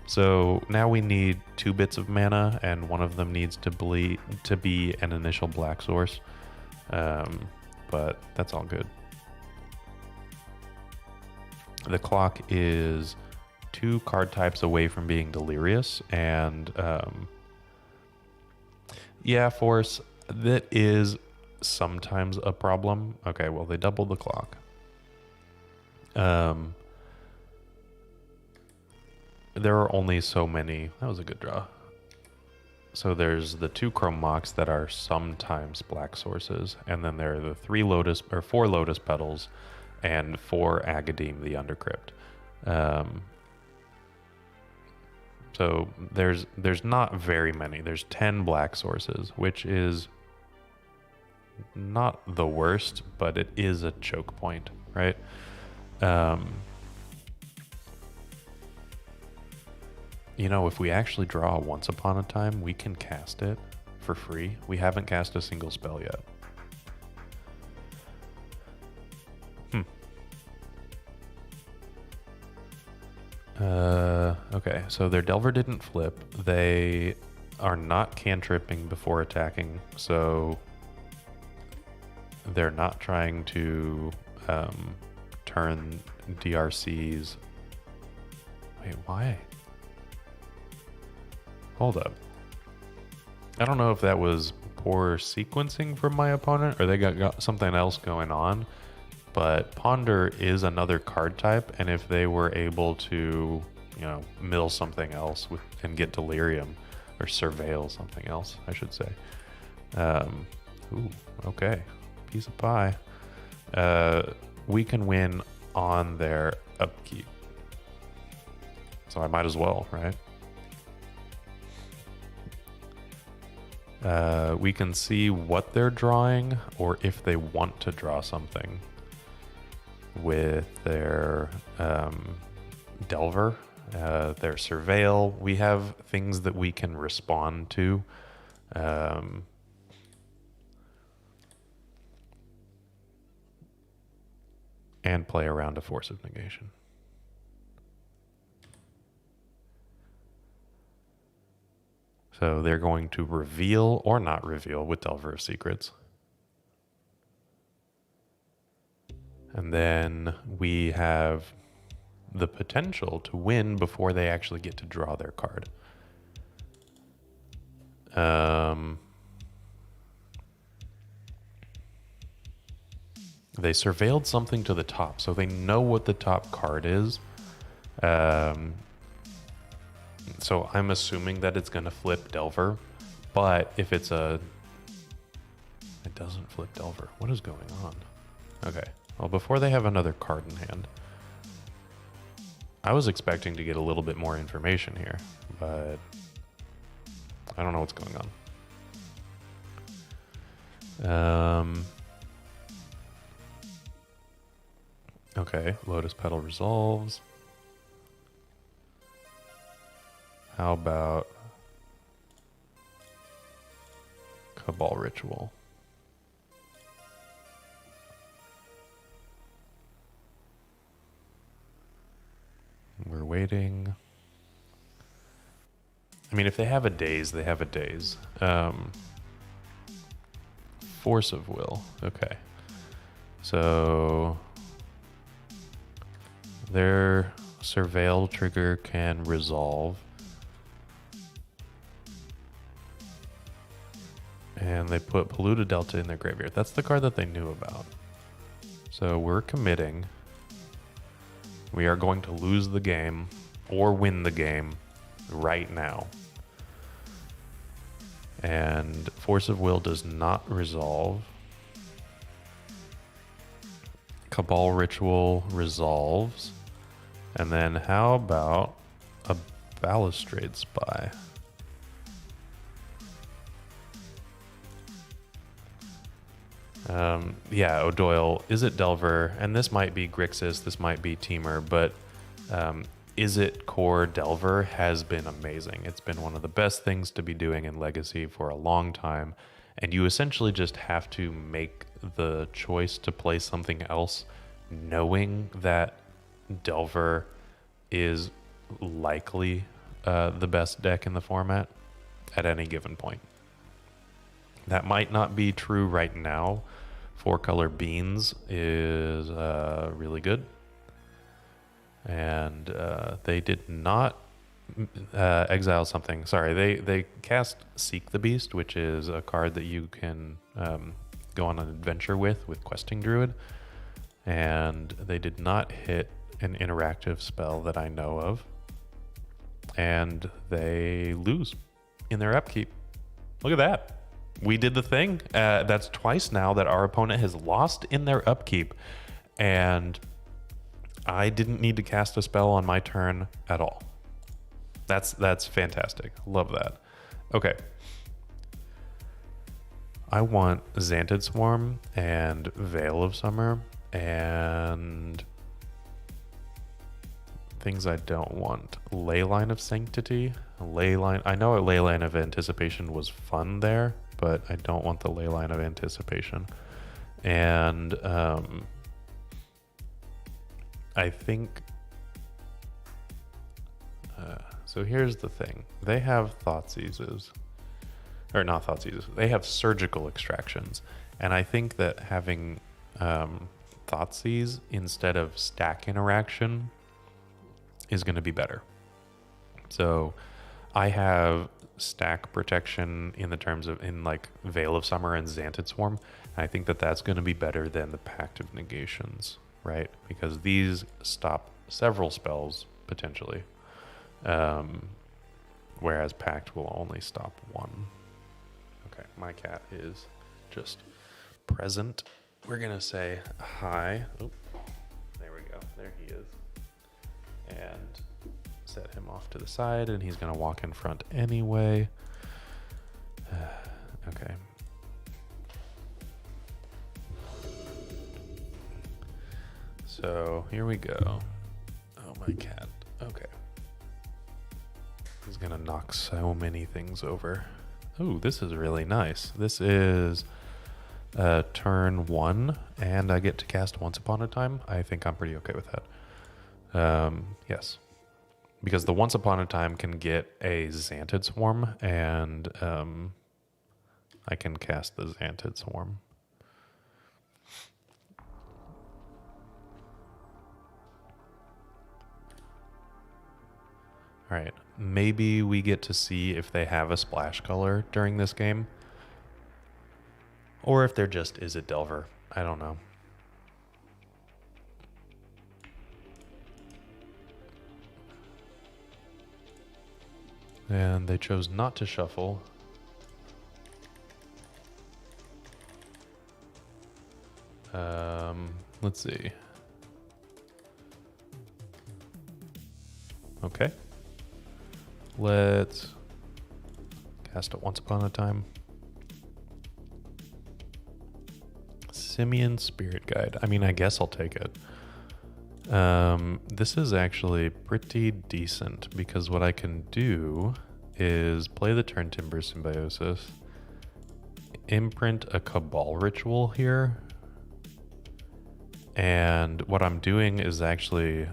so now we need 2 bits of mana, and one of them needs to be an initial black source. But that's all good. The clock is 2 card types away from being delirious, and yeah, force, that is sometimes a problem. Okay, well, they doubled the clock. There are only so many. That was a good draw. So there's the 2 Chrome Mox that are sometimes black sources, and then there are the 4 Lotus Petals and 4 Agadeem the Undercrypt. So there's not very many. There's 10 black sources, which is not the worst, but it is a choke point, right? You know, if we actually draw Once Upon a Time, we can cast it for free. We haven't cast a single spell yet. Okay, so their Delver didn't flip. They are not cantripping before attacking, so they're not trying to turn DRCs. Wait, why? Hold up. I don't know if that was poor sequencing from my opponent or they got something else going on, but Ponder is another card type, and if they were able to, you know, mill something else and get Delirium, or surveil something else, I should say. Ooh, okay. Piece of pie. We can win on their upkeep. So I might as well, right? We can see what they're drawing, or if they want to draw something with their Delver, their Surveil. We have things that we can respond to. And play around a Force of Negation. So they're going to reveal or not reveal with Delver of Secrets. And then we have the potential to win before they actually get to draw their card. They surveilled something to the top, so they know what the top card is. So I'm assuming that it's going to flip Delver, but if it's it doesn't flip Delver. What is going on? Okay, well, before they have another card in hand, I was expecting to get a little bit more information here, but I don't know what's going on. Okay, Lotus Petal resolves. How about Cabal Ritual? We're waiting. I mean, if they have a daze, they have a daze. Force of Will. Okay. So their Surveil trigger can resolve. And they put Polluted Delta in their graveyard. That's the card that they knew about. So we're committing. We are going to lose the game or win the game right now. And Force of Will does not resolve. Cabal Ritual resolves. And then how about a Balustrade Spy? Yeah, O'Doyle, Is It Delver, and this might be Grixis, this might be Temur, but Is It Core Delver has been amazing. It's been one of the best things to be doing in Legacy for a long time, and you essentially just have to make the choice to play something else, knowing that Delver is likely the best deck in the format at any given point. That might not be true right now. 4-color Beans is really good. And they did not exile something. Sorry, they cast Seek the Beast, which is a card that you can go on an adventure with Questing Druid. And they did not hit an interactive spell that I know of. And they lose in their upkeep. Look at that. We did the thing. That's twice now that our opponent has lost in their upkeep. And I didn't need to cast a spell on my turn at all. That's fantastic. Love that. Okay. I want Xantid Swarm and Veil of Summer and things I don't want. Leyline of Sanctity. I know a Leyline of Anticipation was fun there, but I don't want the Leyline of Anticipation. And I think... so here's the thing. They have Thoughtseizes. Or not Thoughtseizes. They have Surgical Extractions. And I think that having Thoughtseize instead of Stack Interaction is going to be better. So I have stack protection in the terms of like Veil of Summer and Xantid Swarm. And I think that that's going to be better than the Pact of Negations, right? Because these stop several spells potentially, whereas Pact will only stop one. Okay, my cat is just present. We're going to say hi. Oh, there we go. There he is. And set him off to the side, and he's going to walk in front anyway. Okay. So here we go. Oh, my cat. Okay. He's going to knock so many things over. Oh, this is really nice. This is turn 1, and I get to cast Once Upon a Time. I think I'm pretty okay with that. Yes. Because the Once Upon a Time can get a Xantid Swarm, and I can cast the Xantid Swarm. All right. Maybe we get to see if they have a splash color during this game. Or if they're just Is It Delver. I don't know. And they chose not to shuffle. Let's see. Okay. Let's cast it Once Upon a Time. Simian Spirit Guide. I mean, I guess I'll take it. This is actually pretty decent because what I can do is play the Turn Timber Symbiosis, imprint a Cabal Ritual here, and what I'm doing is actually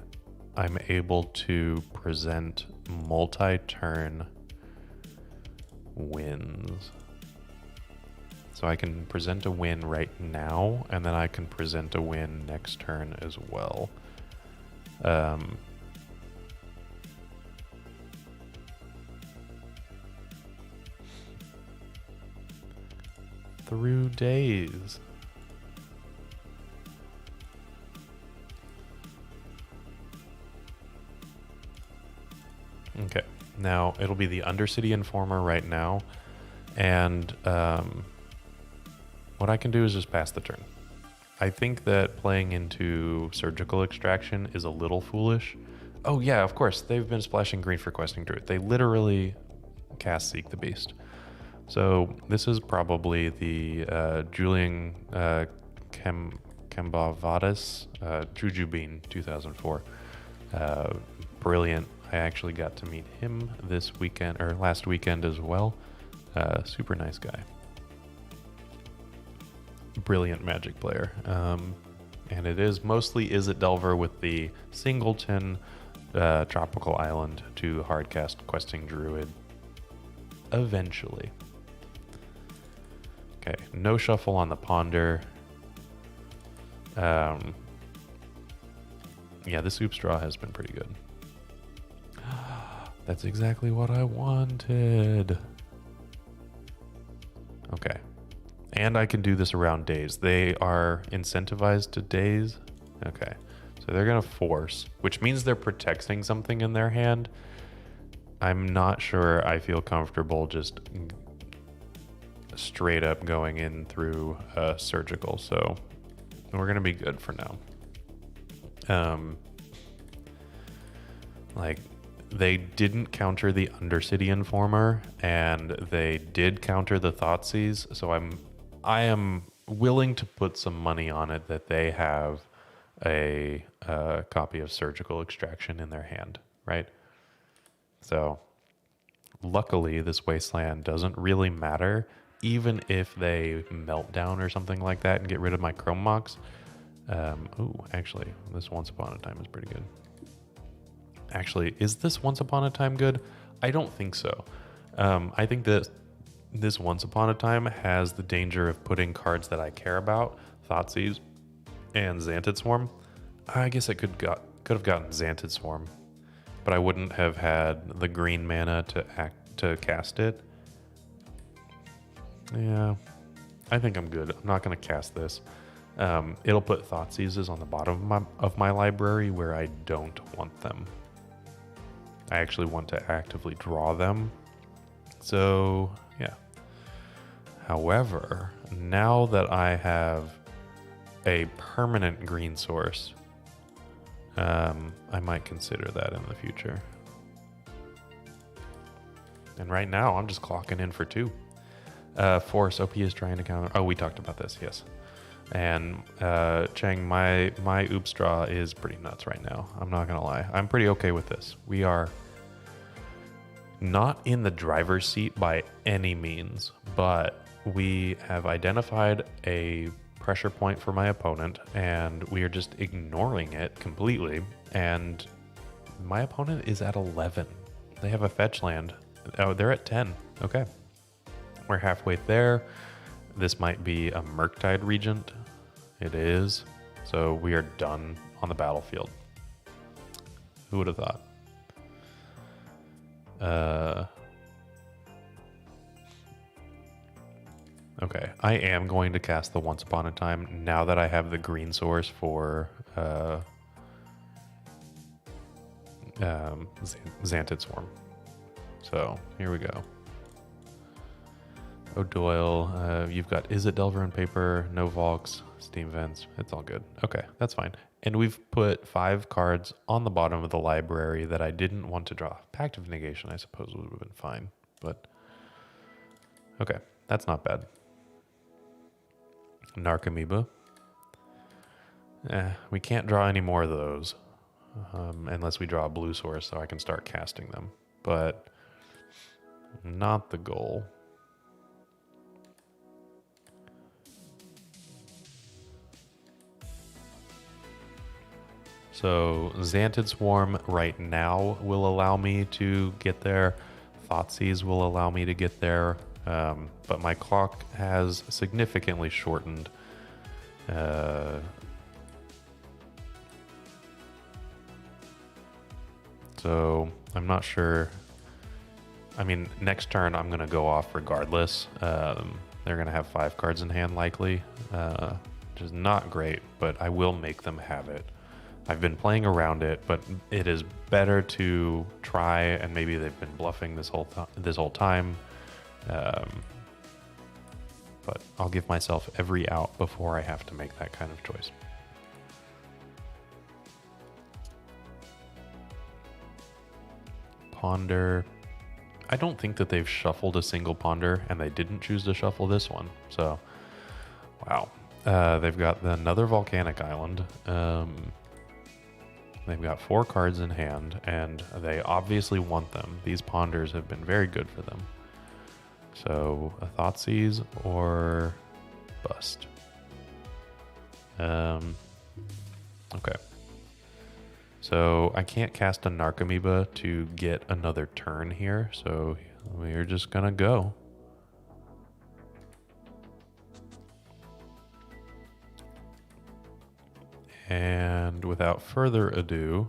I'm able to present multi-turn wins. So I can present a win right now, and then I can present a win next turn as well. Through days. Okay, now it'll be the Undercity Informer right now, and what I can do is just pass the turn. I think that playing into Surgical Extraction is a little foolish. Oh yeah, of course, they've been splashing green for Questing Druid. They literally cast Seek the Beast. So this is probably the Julian Kambavadis Jujubin 2004. Brilliant. I actually got to meet him this weekend, or last weekend as well. Super nice guy. Brilliant Magic player. And it is mostly Izzet Delver with the singleton Tropical Island to hardcast Questing Druid eventually. Okay, no shuffle on the Ponder. Yeah, the Soup Straw has been pretty good. That's exactly what I wanted. Okay. And I can do this around days. They are incentivized to days. Okay. So they're going to force, which means they're protecting something in their hand. I'm not sure I feel comfortable just straight up going in through surgical. So we're going to be good for now. Like, they didn't counter the Undercity Informer, and they did counter the Thoughtseize, so I am willing to put some money on it that they have a copy of Surgical Extraction in their hand, right? So, luckily, this Wasteland doesn't really matter, even if they melt down or something like that and get rid of my Chrome Mox. Ooh, actually, this Once Upon a Time is pretty good. Actually, is this Once Upon a Time good? I don't think so. I think that this Once Upon a Time has the danger of putting cards that I care about, Thoughtseize and Xantid Swarm. I guess I could have gotten Xantid Swarm, but I wouldn't have had the green mana to cast it. Yeah, I think I'm good. I'm not going to cast this. It'll put Thoughtseizes on the bottom of my library where I don't want them. I actually want to actively draw them. So, yeah. However, now that I have a permanent green source, I might consider that in the future. And right now, I'm just clocking in for 2. Force, OP is trying to counter... Oh, we talked about this, yes. And Chang, my Oopstraw is pretty nuts right now. I'm not going to lie. I'm pretty okay with this. We are not in the driver's seat by any means, but we have identified a pressure point for my opponent, and we are just ignoring it completely. And my opponent is at 11. They have a fetch land. Oh, they're at 10. Okay. We're halfway there. This might be a Murktide Regent. It is. So we are done on the battlefield. Who would have thought? Okay, I am going to cast the Once Upon a Time now that I have the green source for Xantid Swarm. So here we go. O'Doyle, you've got Izzet Delver in paper, no Valks, Steam Vents. It's all good. Okay, that's fine. And we've put 5 cards on the bottom of the library that I didn't want to draw. Pact of Negation, I suppose, would have been fine. But, okay, that's not bad. Narcomoeba. We can't draw any more of those. Unless we draw a blue source so I can start casting them. But, not the goal. So Xantid Swarm right now will allow me to get there. Thoughtseize will allow me to get there. But my clock has significantly shortened. So I'm not sure. I mean, next turn I'm going to go off regardless. They're going to have 5 cards in hand likely, which is not great, but I will make them have it. I've been playing around it, but it is better to try, and maybe they've been bluffing this whole time. But I'll give myself every out before I have to make that kind of choice. Ponder. I don't think that they've shuffled a single ponder, and they didn't choose to shuffle this one. So, wow. They've got another volcanic island. They've got 4 cards in hand, and they obviously want them. These ponders have been very good for them. So, a Thoughtseize or bust. Okay. So, I can't cast a Narcomoeba to get another turn here, so we're just gonna go. And without further ado,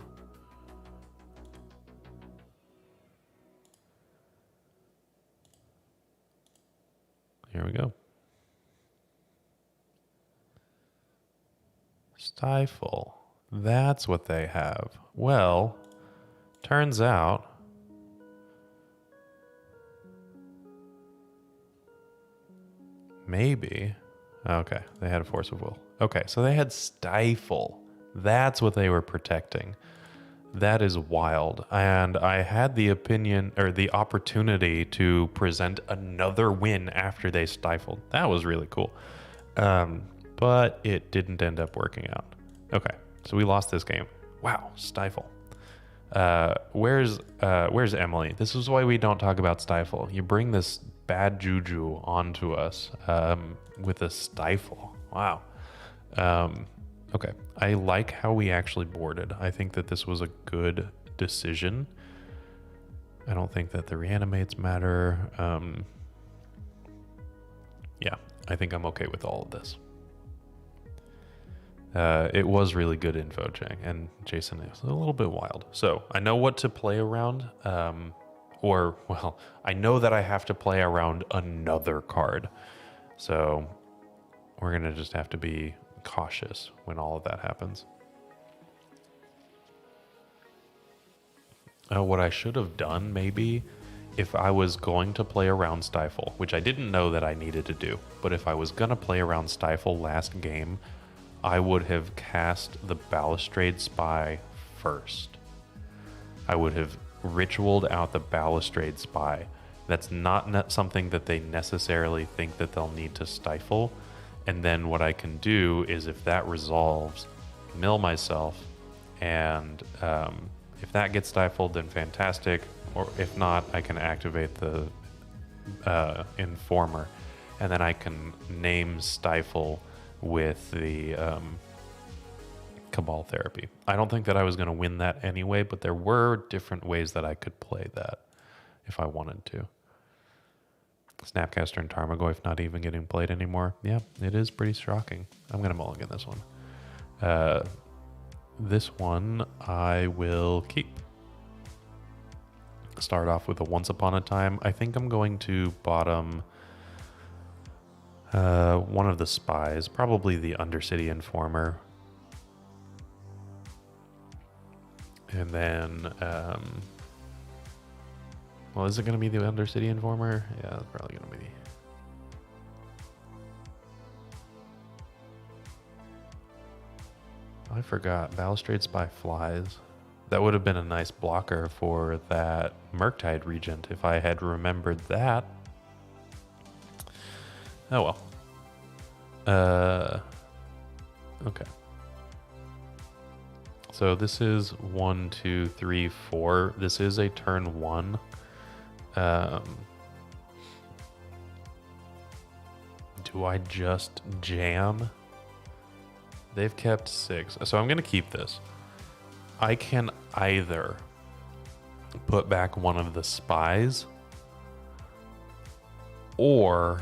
here we go. Stifle. That's what they have. Well, turns out maybe. Okay, they had a Force of Will. Okay, so they had Stifle. That's what they were protecting. That is wild. And I had the opinion or the opportunity to present another win after they stifled. That was really cool. But it didn't end up working out. Okay, so we lost this game. Wow, Stifle. Where's Emily? This is why we don't talk about Stifle. You bring this bad juju onto us with a Stifle. Wow. Okay, I like how we actually boarded. I think that this was a good decision. I don't think that the reanimates matter. Yeah, I think I'm okay with all of this. It was really good info, Chang, and Jason is a little bit wild. So I know what to play around, well, I know that I have to play around another card. So we're going to just have to be cautious when all of that happens. What I should have done, maybe, if I was going to play around Stifle, which I didn't know that I needed to do, but if I was going to play around Stifle last game, I would have cast the Balustrade Spy first. I would have ritualed out the Balustrade Spy. That's not something that they necessarily think that they'll need to stifle. And then what I can do is, if that resolves, mill myself, and if that gets stifled, then fantastic. Or if not, I can activate the Informer, and then I can name Stifle with the Cabal Therapy. I don't think that I was going to win that anyway, but there were different ways that I could play that if I wanted to. Snapcaster and Tarmogoyf not even getting played anymore. Yeah, it is pretty shocking. I'm going to mulligan this one. This one I will keep. Start off with a Once Upon a Time. I think I'm going to bottom one of the spies, probably the Undercity Informer. And then, well, is it going to be the Undercity Informer? Yeah, it's probably going to be. I forgot. Balustrade Spy flies. That would have been a nice blocker for that Murktide Regent if I had remembered that. Oh well. Okay. So this is 1, 2, 3, 4. This is a turn 1. Do I just jam? They've kept 6. So I'm going to keep this. I can either put back one of the spies, or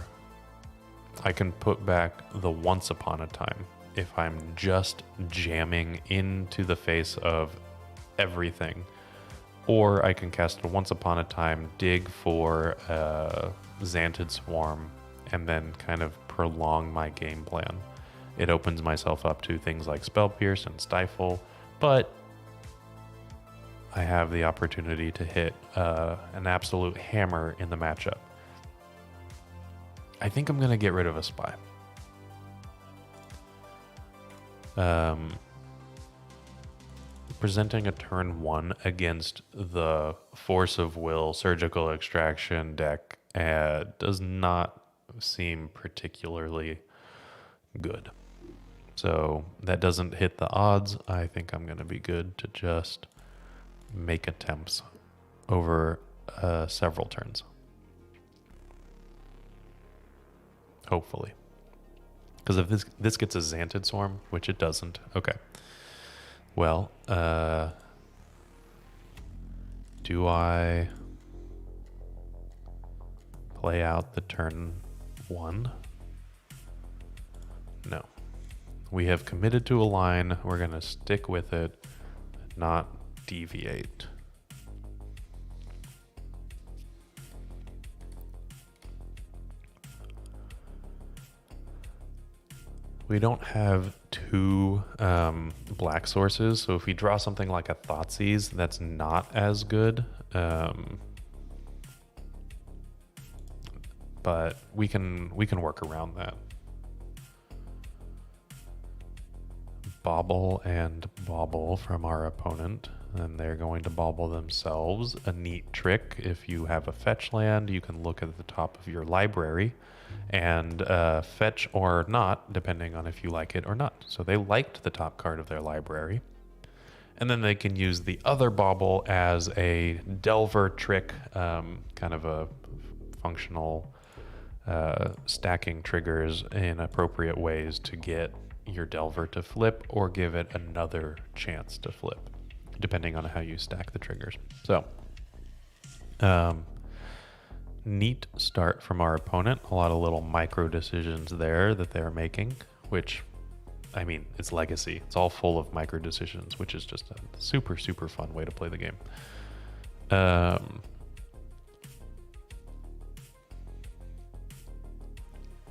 I can put back the Once Upon a Time if I'm just jamming into the face of everything. Or I can cast a Once Upon a Time, dig for Xantid Swarm, and then kind of prolong my game plan. It opens myself up to things like Spell Pierce and Stifle, but I have the opportunity to hit an absolute hammer in the matchup. I think I'm going to get rid of a spy. presenting a turn 1 against the Force of Will Surgical Extraction deck does not seem particularly good. So that doesn't hit the odds. I think I'm going to be good to just make attempts over several turns. Hopefully. Because if this gets a Xantid Swarm, which it doesn't, okay. Well, do I play out the turn 1? No. We have committed to a line. We're going to stick with it, not deviate. We don't have two black sources, so if we draw something like a Thoughtseize, that's not as good. But we can work around that. Bobble and bobble from our opponent, and they're going to bobble themselves. A neat trick: if you have a fetch land, you can look at the top of your library and fetch or not, depending on if you like it or not. So they liked the top card of their library, and then they can use the other bobble as a Delver trick, kind of a functional stacking triggers in appropriate ways to get your Delver to flip or give it another chance to flip, depending on how you stack the triggers. So neat start from our opponent. A lot of little micro decisions there that they're making, which, I mean, it's Legacy. It's all full of micro decisions, which is just a super, super fun way to play the game.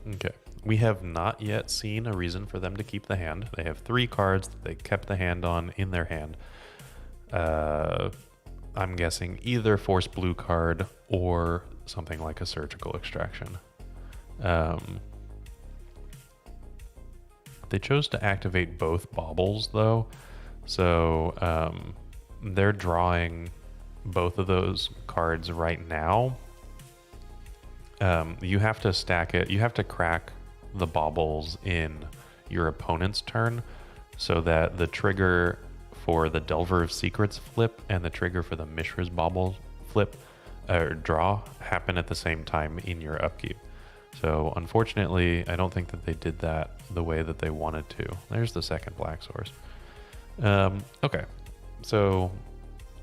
Okay. We have not yet seen a reason for them to keep the hand. They have 3 cards that they kept the hand on in their hand. I'm guessing either Force Blue card or something like a Surgical Extraction. They chose to activate both baubles, though, so they're drawing both of those cards right now. You have to stack it. You have to crack the baubles in your opponent's turn so that the trigger for the Delver of Secrets flip and the trigger for the Mishra's bauble flip or draw happen at the same time in your upkeep. So unfortunately, I don't think that they did that the way that they wanted to. There's the second black source. Okay, so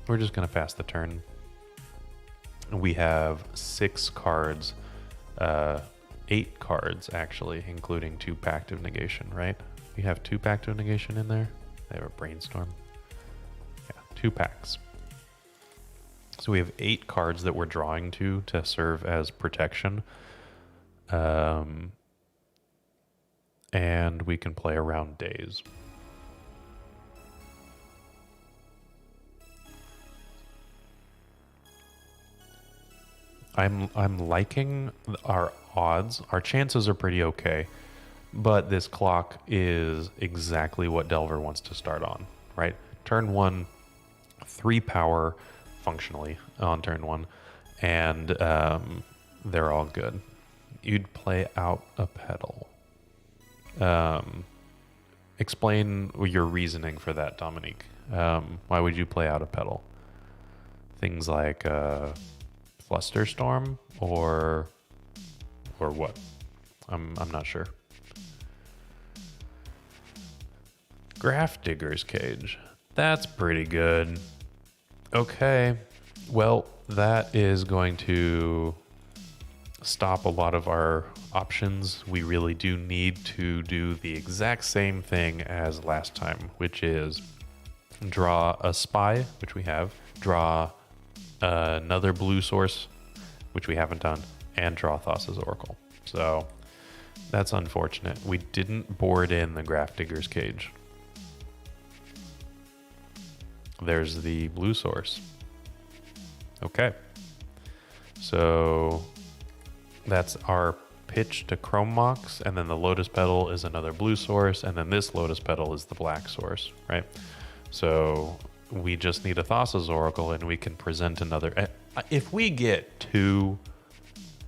we're just gonna pass the turn. We have 6 cards, 8 cards actually, including 2 Pact of Negation, right? We have 2 Pact of Negation in there. They have a Brainstorm. Yeah, 2 packs. So we have 8 cards that we're drawing to serve as protection. And we can play around days. I'm liking our odds. Our chances are pretty okay, but this clock is exactly what Delver wants to start on, right? Turn 1, 3 power functionally on turn 1, and they're all good. You'd play out a pedal. Explain your reasoning for that, Dominique. Why would you play out a pedal? Things like Flusterstorm or what? I'm not sure. Grafdigger's Cage. That's pretty good. Okay. Well, that is going to stop a lot of our options. We really do need to do the exact same thing as last time, which is draw a Spy, which we have, draw another blue source, which we haven't done, and draw Thassa's Oracle. So that's unfortunate. We didn't board in the Grafdigger's Cage. There's the blue source. Okay. So that's our pitch to Chrome Mox, and then the Lotus Petal is another blue source, and then this Lotus Petal is the black source, right? So we just need a Thassa's Oracle and we can present another. If we get 2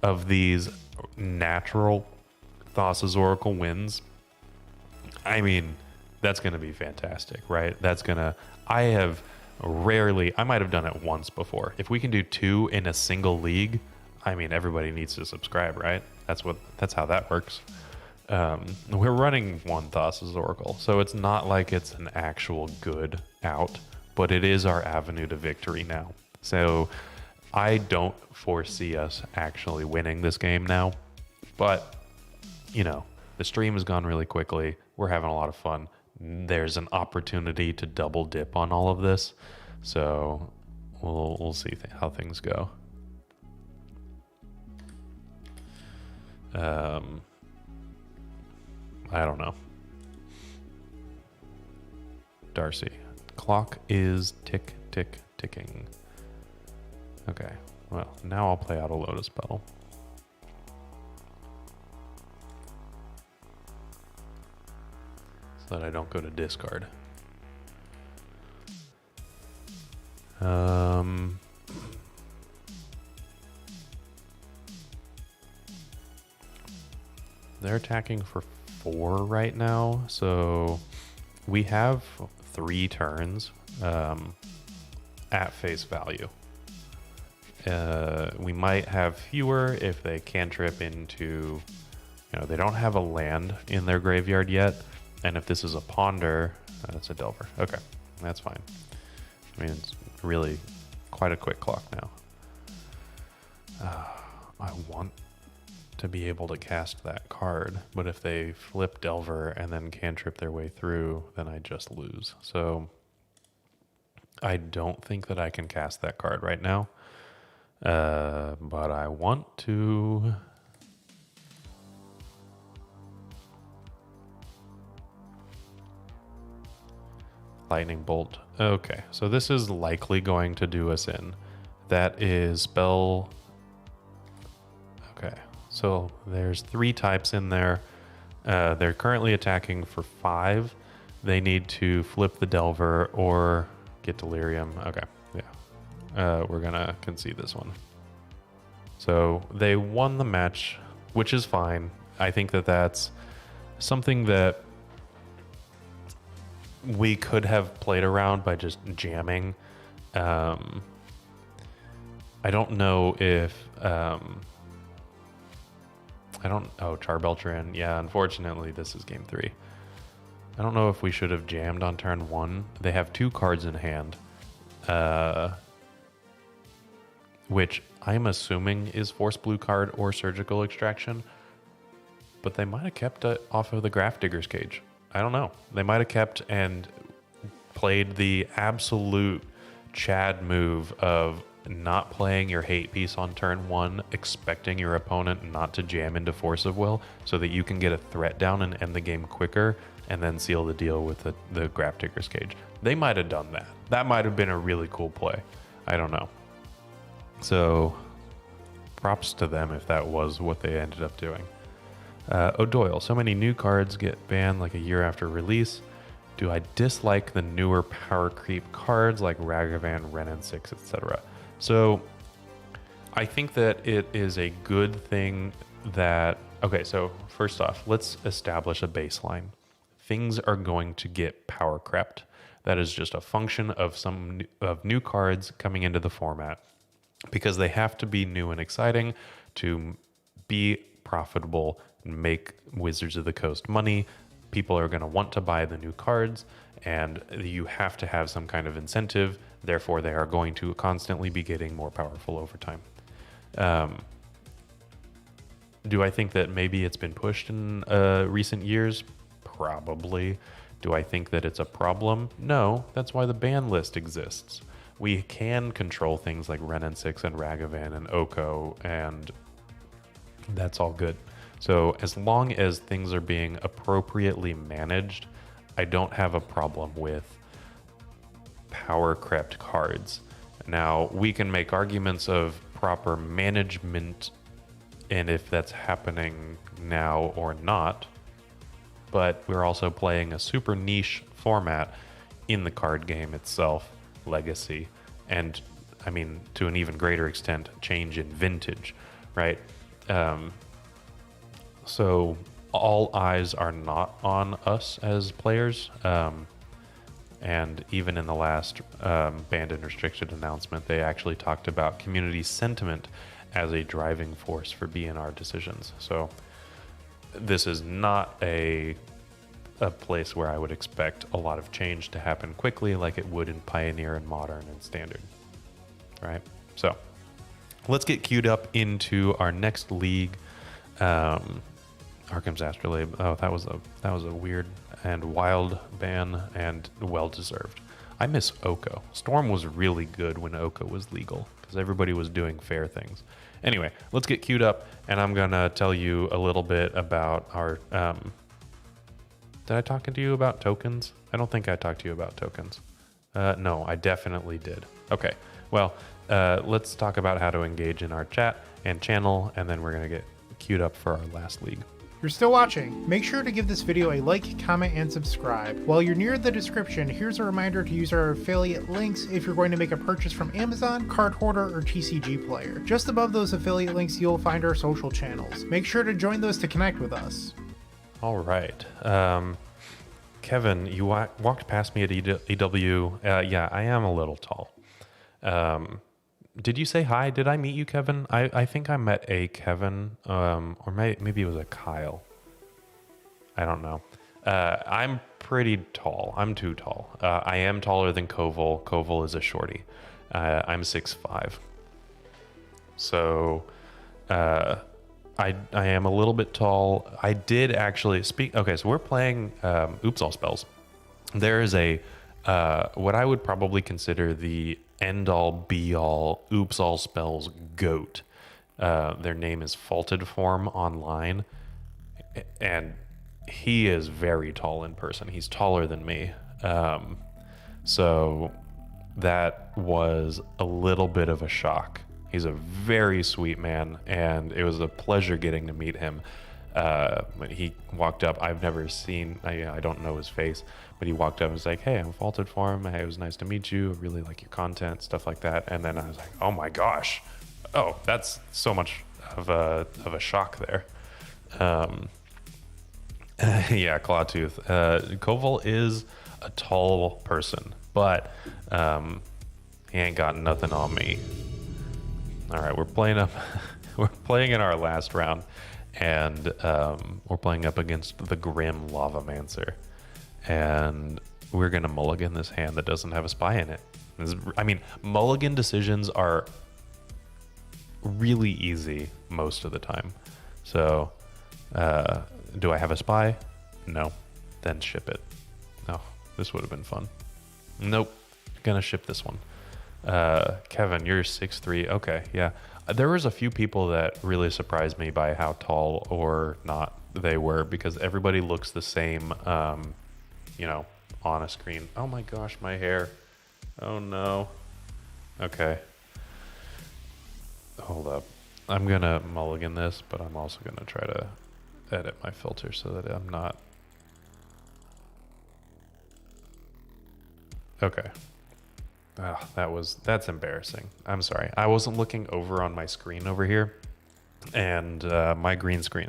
of these natural Thassa's Oracle wins, I mean, that's going to be fantastic, right? That's going to, I might have done it once before. If we can do 2 in a single league, I mean, everybody needs to subscribe, right? That's how that works. We're running 1 Thassa's Oracle, so it's not like it's an actual good out, but it is our avenue to victory now. So I don't foresee us actually winning this game now, but you know, the stream has gone really quickly. We're having a lot of fun. There's an opportunity to double dip on all of this, so we'll see how things go. I don't know. Darcy, clock is ticking. Okay, well, now I'll play out a Lotus Petal. So that I don't go to discard. They're attacking for 4 right now, so we have 3 turns at face value. We might have fewer if they cantrip into, they don't have a land in their graveyard yet, and if this is a ponder, that's a Delver. Okay, that's fine. I mean, it's really quite a quick clock now. I want to be able to cast that card, but if they flip Delver and then cantrip their way through, then I just lose. So I don't think that I can cast that card right now, but I want to. Lightning Bolt. Okay, so this is likely going to do us in. That is spell. Okay. So there's 3 types in there. They're currently attacking for 5. They need to flip the Delver or get Delirium. Okay, yeah. We're going to concede this one. So they won the match, which is fine. I think that that's something that we could have played around by just jamming. I don't know if... Charbelcher in. Yeah, unfortunately, this is game 3. I don't know if we should have jammed on turn 1. They have 2 cards in hand, which I'm assuming is Force Blue card or Surgical Extraction, but they might have kept it off of the Grafdigger's Cage. I don't know. They might have kept and played the absolute Chad move of not playing your hate piece on turn 1, expecting your opponent not to jam into Force of Will so that you can get a threat down and end the game quicker and then seal the deal with the Grafdigger's Cage. They might have done that. That might have been a really cool play. I don't know. So props to them if that was what they ended up doing. O'Doyle, so many new cards get banned like a year after release. Do I dislike the newer power creep cards like Ragavan, Renin 6, etc.? So I think that it is a good thing that... Okay, so first off, let's establish a baseline. Things are going to get power crept. That is just a function of new cards coming into the format because they have to be new and exciting to be profitable and make Wizards of the Coast money. People are going to want to buy the new cards, and you have to have some kind of incentive. Therefore, they are going to constantly be getting more powerful over time. Do I think that maybe it's been pushed in recent years? Probably. Do I think that it's a problem? No. That's why the ban list exists. We can control things like Renin 6 and Ragavan and Oko, and that's all good. So as long as things are being appropriately managed, I don't have a problem with power crept cards. Now, we can make arguments of proper management and if that's happening now or not, but we're also playing a super niche format in the card game itself. legacy, and I mean, to an even greater extent, change in vintage, right? So all eyes are not on us as players. And even in the last banned and restricted announcement, they actually talked about community sentiment as a driving force for BNR decisions. So this is not a place where I would expect a lot of change to happen quickly like it would in Pioneer and Modern and Standard, right? So let's get queued up into our next league. Arkham's Astrolabe. Oh, that was a weird and wild ban, and well-deserved. I miss Oko. Storm was really good when Oko was legal because everybody was doing fair things. Anyway, let's get queued up, and I'm gonna tell you a little bit about our. Did I talk to you about tokens? I don't think I talked to you about tokens. No, I definitely did. Okay, well, let's talk about how to engage in our chat and channel, and then we're gonna get queued up for our last league. You're still watching. Make sure to give this video a like, comment, and subscribe. While you're near the description, here's a reminder to use our affiliate links if you're going to make a purchase from Amazon, Card Hoarder, or TCG Player. Just above those affiliate links, you'll find our social channels. Make sure to join those to connect with us. All right. Kevin, you walked past me at EW. Yeah, I am a little tall. Did you say hi? Did I meet you, Kevin? I think I met a Kevin, or maybe it was a Kyle. I don't know. I'm pretty tall. I'm too tall. I am taller than Koval. Koval is a shorty. I'm 6'5". So I am a little bit tall. I did actually speak. Okay, so we're playing Oops All Spells. There is a what I would probably consider the end-all be-all Oops All Spells GOAT. Their name is Faulted Form online, and he is very tall in person. He's taller than me. So that was a little bit of a shock. He's a very sweet man, and it was a pleasure getting to meet him. When he walked up, I've never seen, I don't know his face, but he walked up and was like, hey, I'm Faulted Form. Hey, it was nice to meet you. I really like your content, stuff like that. And then I was like, oh my gosh. Oh, that's so much of a shock there. Yeah, Clawtooth. Koval is a tall person, but he ain't got nothing on me. All right, we're playing in our last round, and we're playing up against TheGrimLavamancer, and we're gonna mulligan this hand that doesn't have a spy in it. I mean, mulligan decisions are really easy most of the time. So, do I have a spy? No. Then ship it. Oh, this would have been fun. Nope. Gonna ship this one. Kevin, you're 6'3". Okay, yeah. There was a few people that really surprised me by how tall or not they were, because everybody looks the same, you know, on a screen. Oh my gosh, my hair. Oh no. Okay. Hold up. I'm gonna mulligan this, but I'm also gonna try to edit my filter so that I'm not. Okay. Oh, that's embarrassing. I'm sorry. I wasn't looking over on my screen over here, and my green screen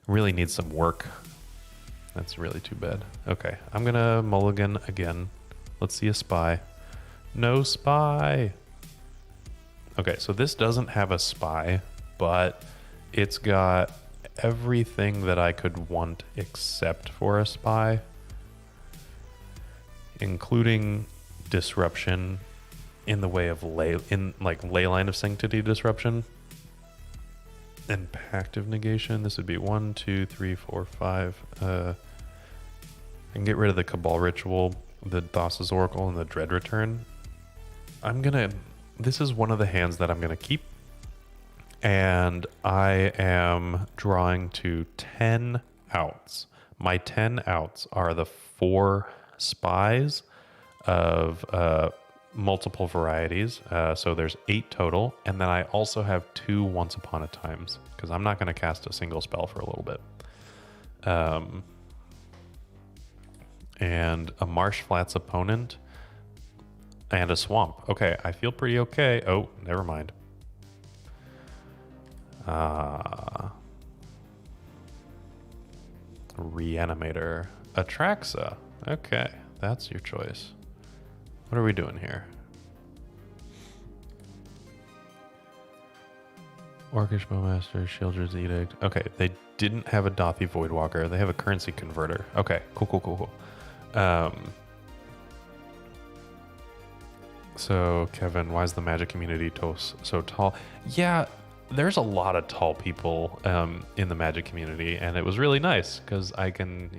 really needs some work. That's really too bad. Okay, I'm gonna mulligan again. Let's see a spy. No spy. Okay, so this doesn't have a spy, but it's got everything that I could want except for a spy, including disruption in the way of Leyline of Sanctity disruption and Pact of Negation. This would be 1, 2, 3, 4, 5. I can get rid of the Cabal Ritual, the Thassa's Oracle, and the Dread Return. This is one of the hands that I'm gonna keep, and I am drawing to 10 outs. My 10 outs are the 4 spies of multiple varieties, so there's 8 total, and then I also have 2 Once Upon a Times, because I'm not going to cast a single spell for a little bit. And a Marsh Flats opponent, And a swamp. Okay, I feel pretty okay. Oh, never mind. Reanimator. Atraxa. Okay, that's your choice. What are we doing here? Orcish Bowmaster, Shieldred's Edict. Okay, they didn't have a Dothy Voidwalker. They have a currency converter. Okay, cool. So, Kevin, why is the magic community so tall? Yeah, there's a lot of tall people in the magic community, and it was really nice because I can,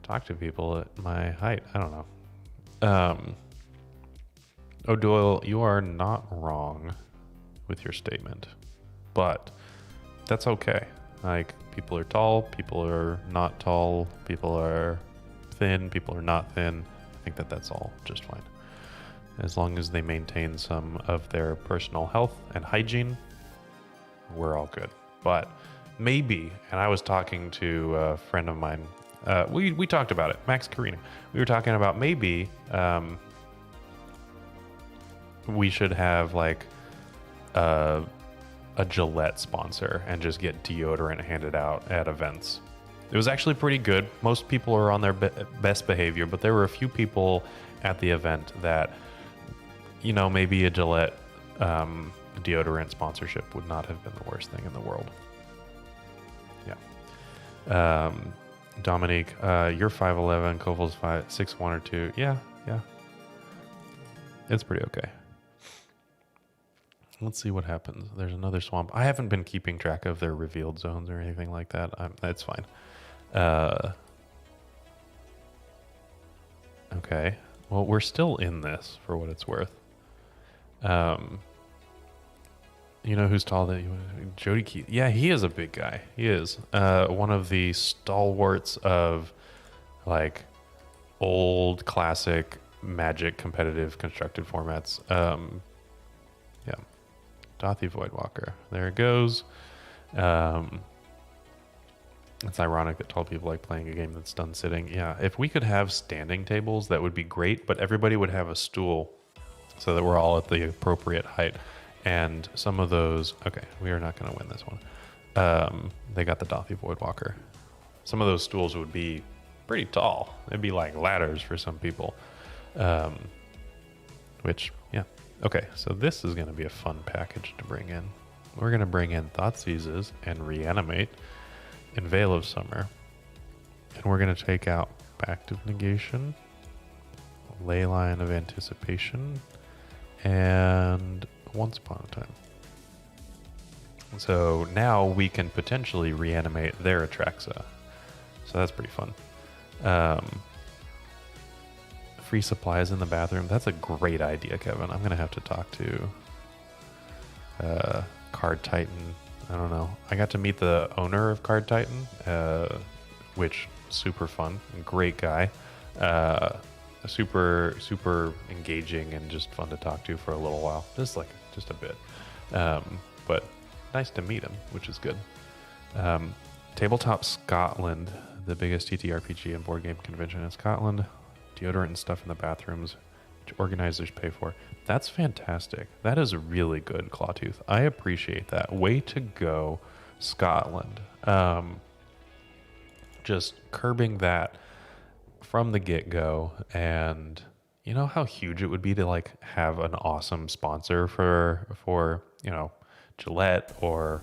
talk to people at my height. I don't know. O'Doyle, you are not wrong with your statement, but that's okay. Like, people are tall, people are not tall, people are thin, people are not thin. I think that's all just fine. As long as they maintain some of their personal health and hygiene, we're all good. But maybe, and I was talking to a friend of mine, we talked about it, Max Carino. We were talking about maybe we should have like a Gillette sponsor and just get deodorant handed out at events. It was actually pretty good. Most people are on their best behavior, but there were a few people at the event that, maybe a Gillette deodorant sponsorship would not have been the worst thing in the world. Yeah. Dominique, you're 5'11", Koval's 6'1" or 2. Yeah. It's pretty okay. Let's see what happens. There's another swamp. I haven't been keeping track of their revealed zones or anything like that. That's fine. Okay. Well, we're still in this for what it's worth. You know who's tall that you Jody Keith? Yeah, he is a big guy. He is one of the stalwarts of like old classic Magic competitive constructed formats. Yeah, Dothy Voidwalker. There it goes. It's ironic that tall people like playing a game that's done sitting. Yeah, if we could have standing tables, that would be great, but everybody would have a stool so that we're all at the appropriate height. And some of those... Okay, we are not going to win this one. They got the Dothy Voidwalker. Some of those stools would be pretty tall. They'd be like ladders for some people. Which, yeah. Okay, so this is going to be a fun package to bring in. We're going to bring in Thoughtseizes and Reanimate in Veil of Summer. And we're going to take out Pact of Negation, Leyline of Anticipation, and Once Upon a Time. So now we can potentially reanimate their Atraxa. So that's pretty fun. Free supplies in the bathroom. That's a great idea, Kevin. I'm going to have to talk to Card Titan. I don't know. I got to meet the owner of Card Titan, which super fun. Great guy. Super engaging and just fun to talk to for a little while. Just a bit. But nice to meet him, which is good. Tabletop Scotland, the biggest TTRPG and board game convention in Scotland. Deodorant and stuff in the bathrooms, which organizers pay for. That's fantastic. That is really good, Clawtooth. I appreciate that. Way to go, Scotland. Just curbing that from the get-go. And you know how huge it would be to like have an awesome sponsor for Gillette, or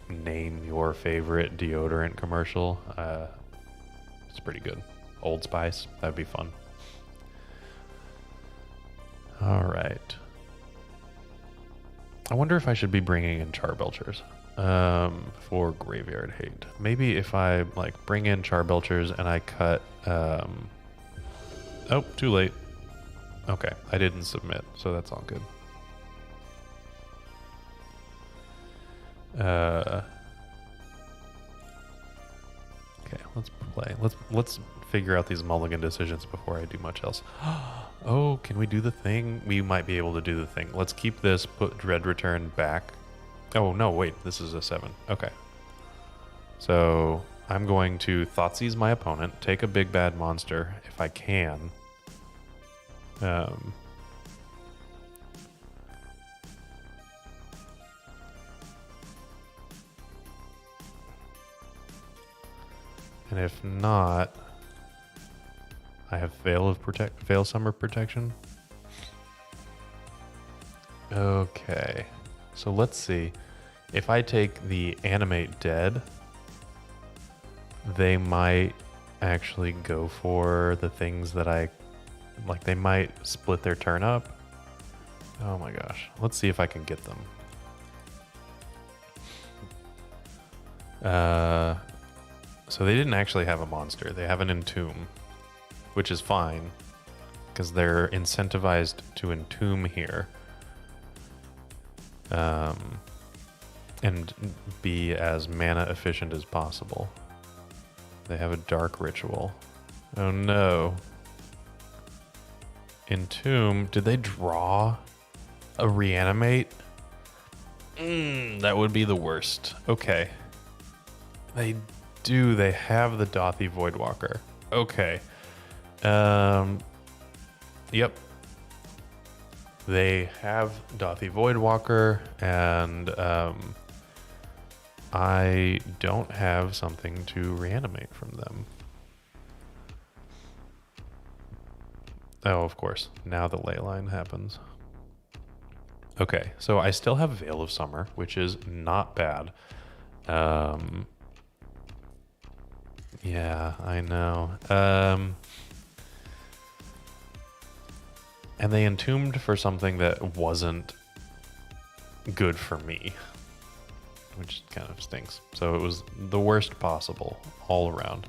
name your favorite deodorant commercial. It's pretty good. Old Spice, that'd be fun. All right. I wonder if I should be bringing in Charbelchers for Graveyard Hate. Maybe if I like bring in Charbelchers and I cut... oh, too late. Okay, I didn't submit, so that's all good. Okay, let's play. Let's figure out these mulligan decisions before I do much else. Oh, can we do the thing? We might be able to do the thing. Let's keep this, put Dread Return back. Oh, no, wait, this is a 7. Okay. So I'm going to Thoughtseize my opponent, take a big bad monster if I can, And if not, I have Veil Summer Protection. Okay, so let's see. If I take the Animate Dead, they might actually go for the things that I like. They might split their turn up. Oh my gosh, let's see if I can get them. So they didn't actually have a monster. They have an Entomb, which is fine because they're incentivized to Entomb here. And be as mana efficient as possible. They have a Dark Ritual. Oh no. Entomb, did they draw a Reanimate? That would be the worst. Okay. They do. They have the Dothy Voidwalker. Okay. Yep. They have Dothy Voidwalker, and I don't have something to reanimate from them. Oh, of course. Now the Leyline happens. Okay, so I still have Veil of Summer, which is not bad. Yeah, I know. And they entombed for something that wasn't good for me, which kind of stinks. So it was the worst possible all around.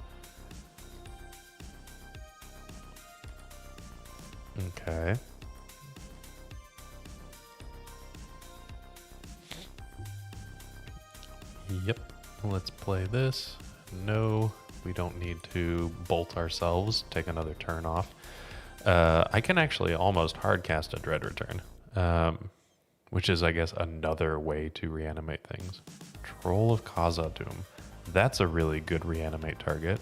Okay. Yep. Let's play this. No, we don't need to bolt ourselves. Take another turn off. I can actually almost hardcast a Dread Return, which is, I guess, another way to reanimate things. Troll of Khazad-dûm. That's a really good reanimate target.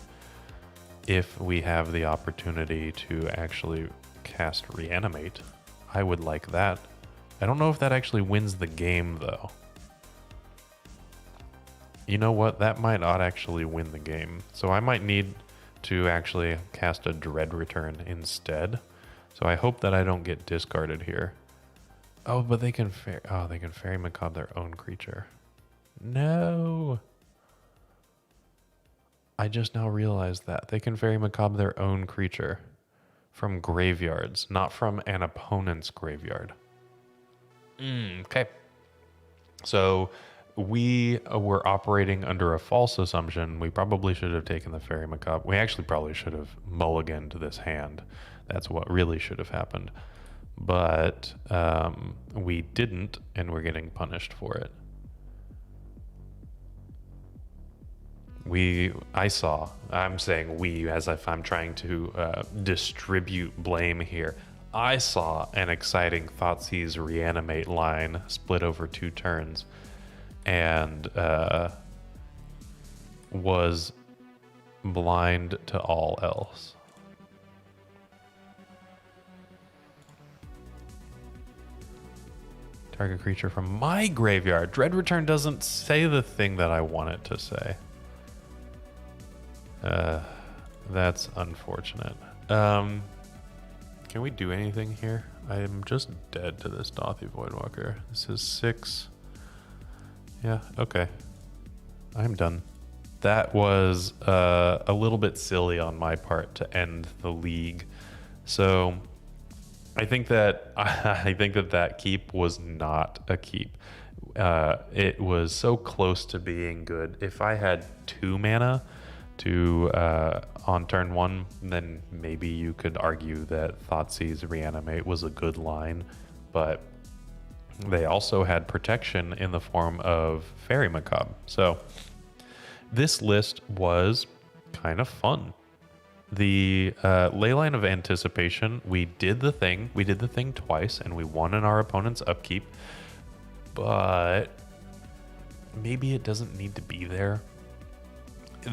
If we have the opportunity to actually cast Reanimate, I would like that. I don't know if that actually wins the game, though. You know what? That might not actually win the game. So I might need to actually cast a Dread Return instead. So I hope that I don't get discarded here. Oh, but they can they can Fairy Macabre their own creature. No. I just now realized that. They can Fairy Macabre their own creature from graveyards, not from an opponent's graveyard. Okay. So we were operating under a false assumption. We probably should have taken the Fairy Macabre. We actually probably should have mulliganed this hand. That's what really should have happened. But we didn't, and we're getting punished for it. I'm saying we as if I'm trying to distribute blame here. I saw an exciting Thoughtseize Reanimate line split over 2 turns and was blind to all else. Target creature from my graveyard. Dread Return doesn't say the thing that I want it to say. That's unfortunate. Can we do anything here? I am just dead to this Dothy Voidwalker. This is 6. Yeah, okay. I'm done. That was a little bit silly on my part to end the league. So I think that that keep was not a keep. It was so close to being good. If I had 2 mana to on turn 1, then maybe you could argue that Thoughtseize Reanimate was a good line, but they also had protection in the form of Fairy Macabre. So this list was kind of fun. The Leyline of Anticipation, we did the thing twice, and we won in our opponent's upkeep, but maybe it doesn't need to be there.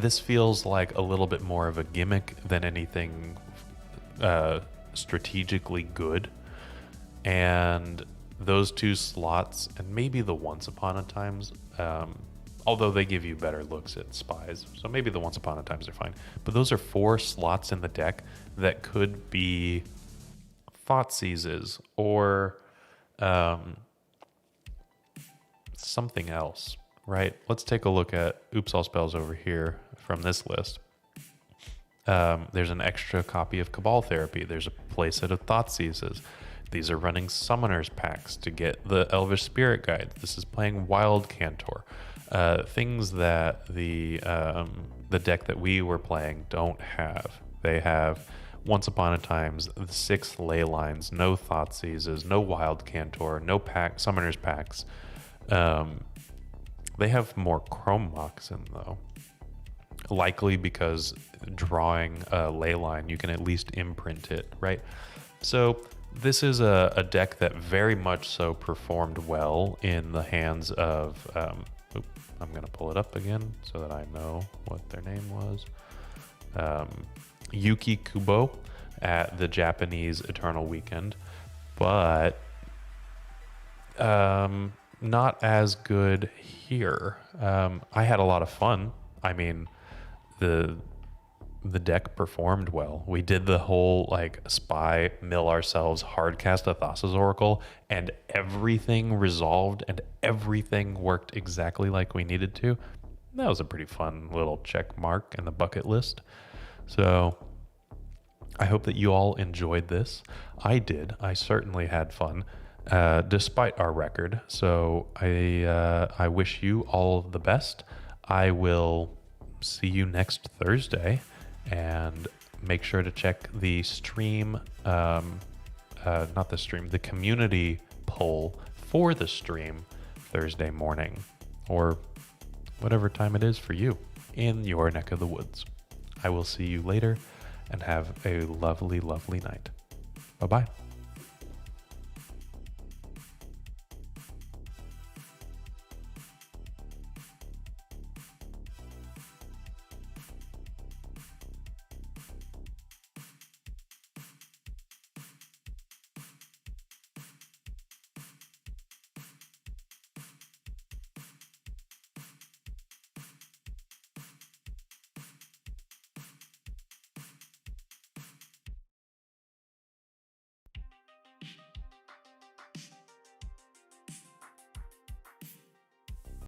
This feels like a little bit more of a gimmick than anything strategically good. And those two slots, and maybe the Once Upon a Times, although they give you better looks at spies, so maybe the Once Upon a Times are fine. But those are 4 slots in the deck that could be Thoughtseizes or something else, right? Let's take a look at Oops All Spells over here from this list. There's an extra copy of Cabal Therapy. There's a playset of Thoughtseizes. These are running Summoners packs to get the Elvish Spirit Guide. This is playing Wild Cantor. Things that the deck that we were playing don't have. They have Once Upon a Times, the 6 ley lines, no Thoughtseizes, no Wild Cantor, no Summoners packs. They have more Chrome Moxen though. Likely because drawing a ley line, you can at least imprint it, right? So this is a deck that very much so performed well in the hands of, I'm going to pull it up again so that I know what their name was. Yuki Kubo at the Japanese Eternal Weekend, but not as good here. I had a lot of fun. I mean, the deck performed well. We did the whole like spy, mill ourselves, hard cast a Thassa's Oracle, and everything resolved and everything worked exactly like we needed to. That was a pretty fun little check mark in the bucket list. So I hope that you all enjoyed this. I did. I certainly had fun, despite our record. So I wish you all the best. I will see you next Thursday, and make sure to check the stream, the community poll for the stream Thursday morning, or whatever time it is for you in your neck of the woods. I will see you later, and have a lovely, lovely night. Bye-bye.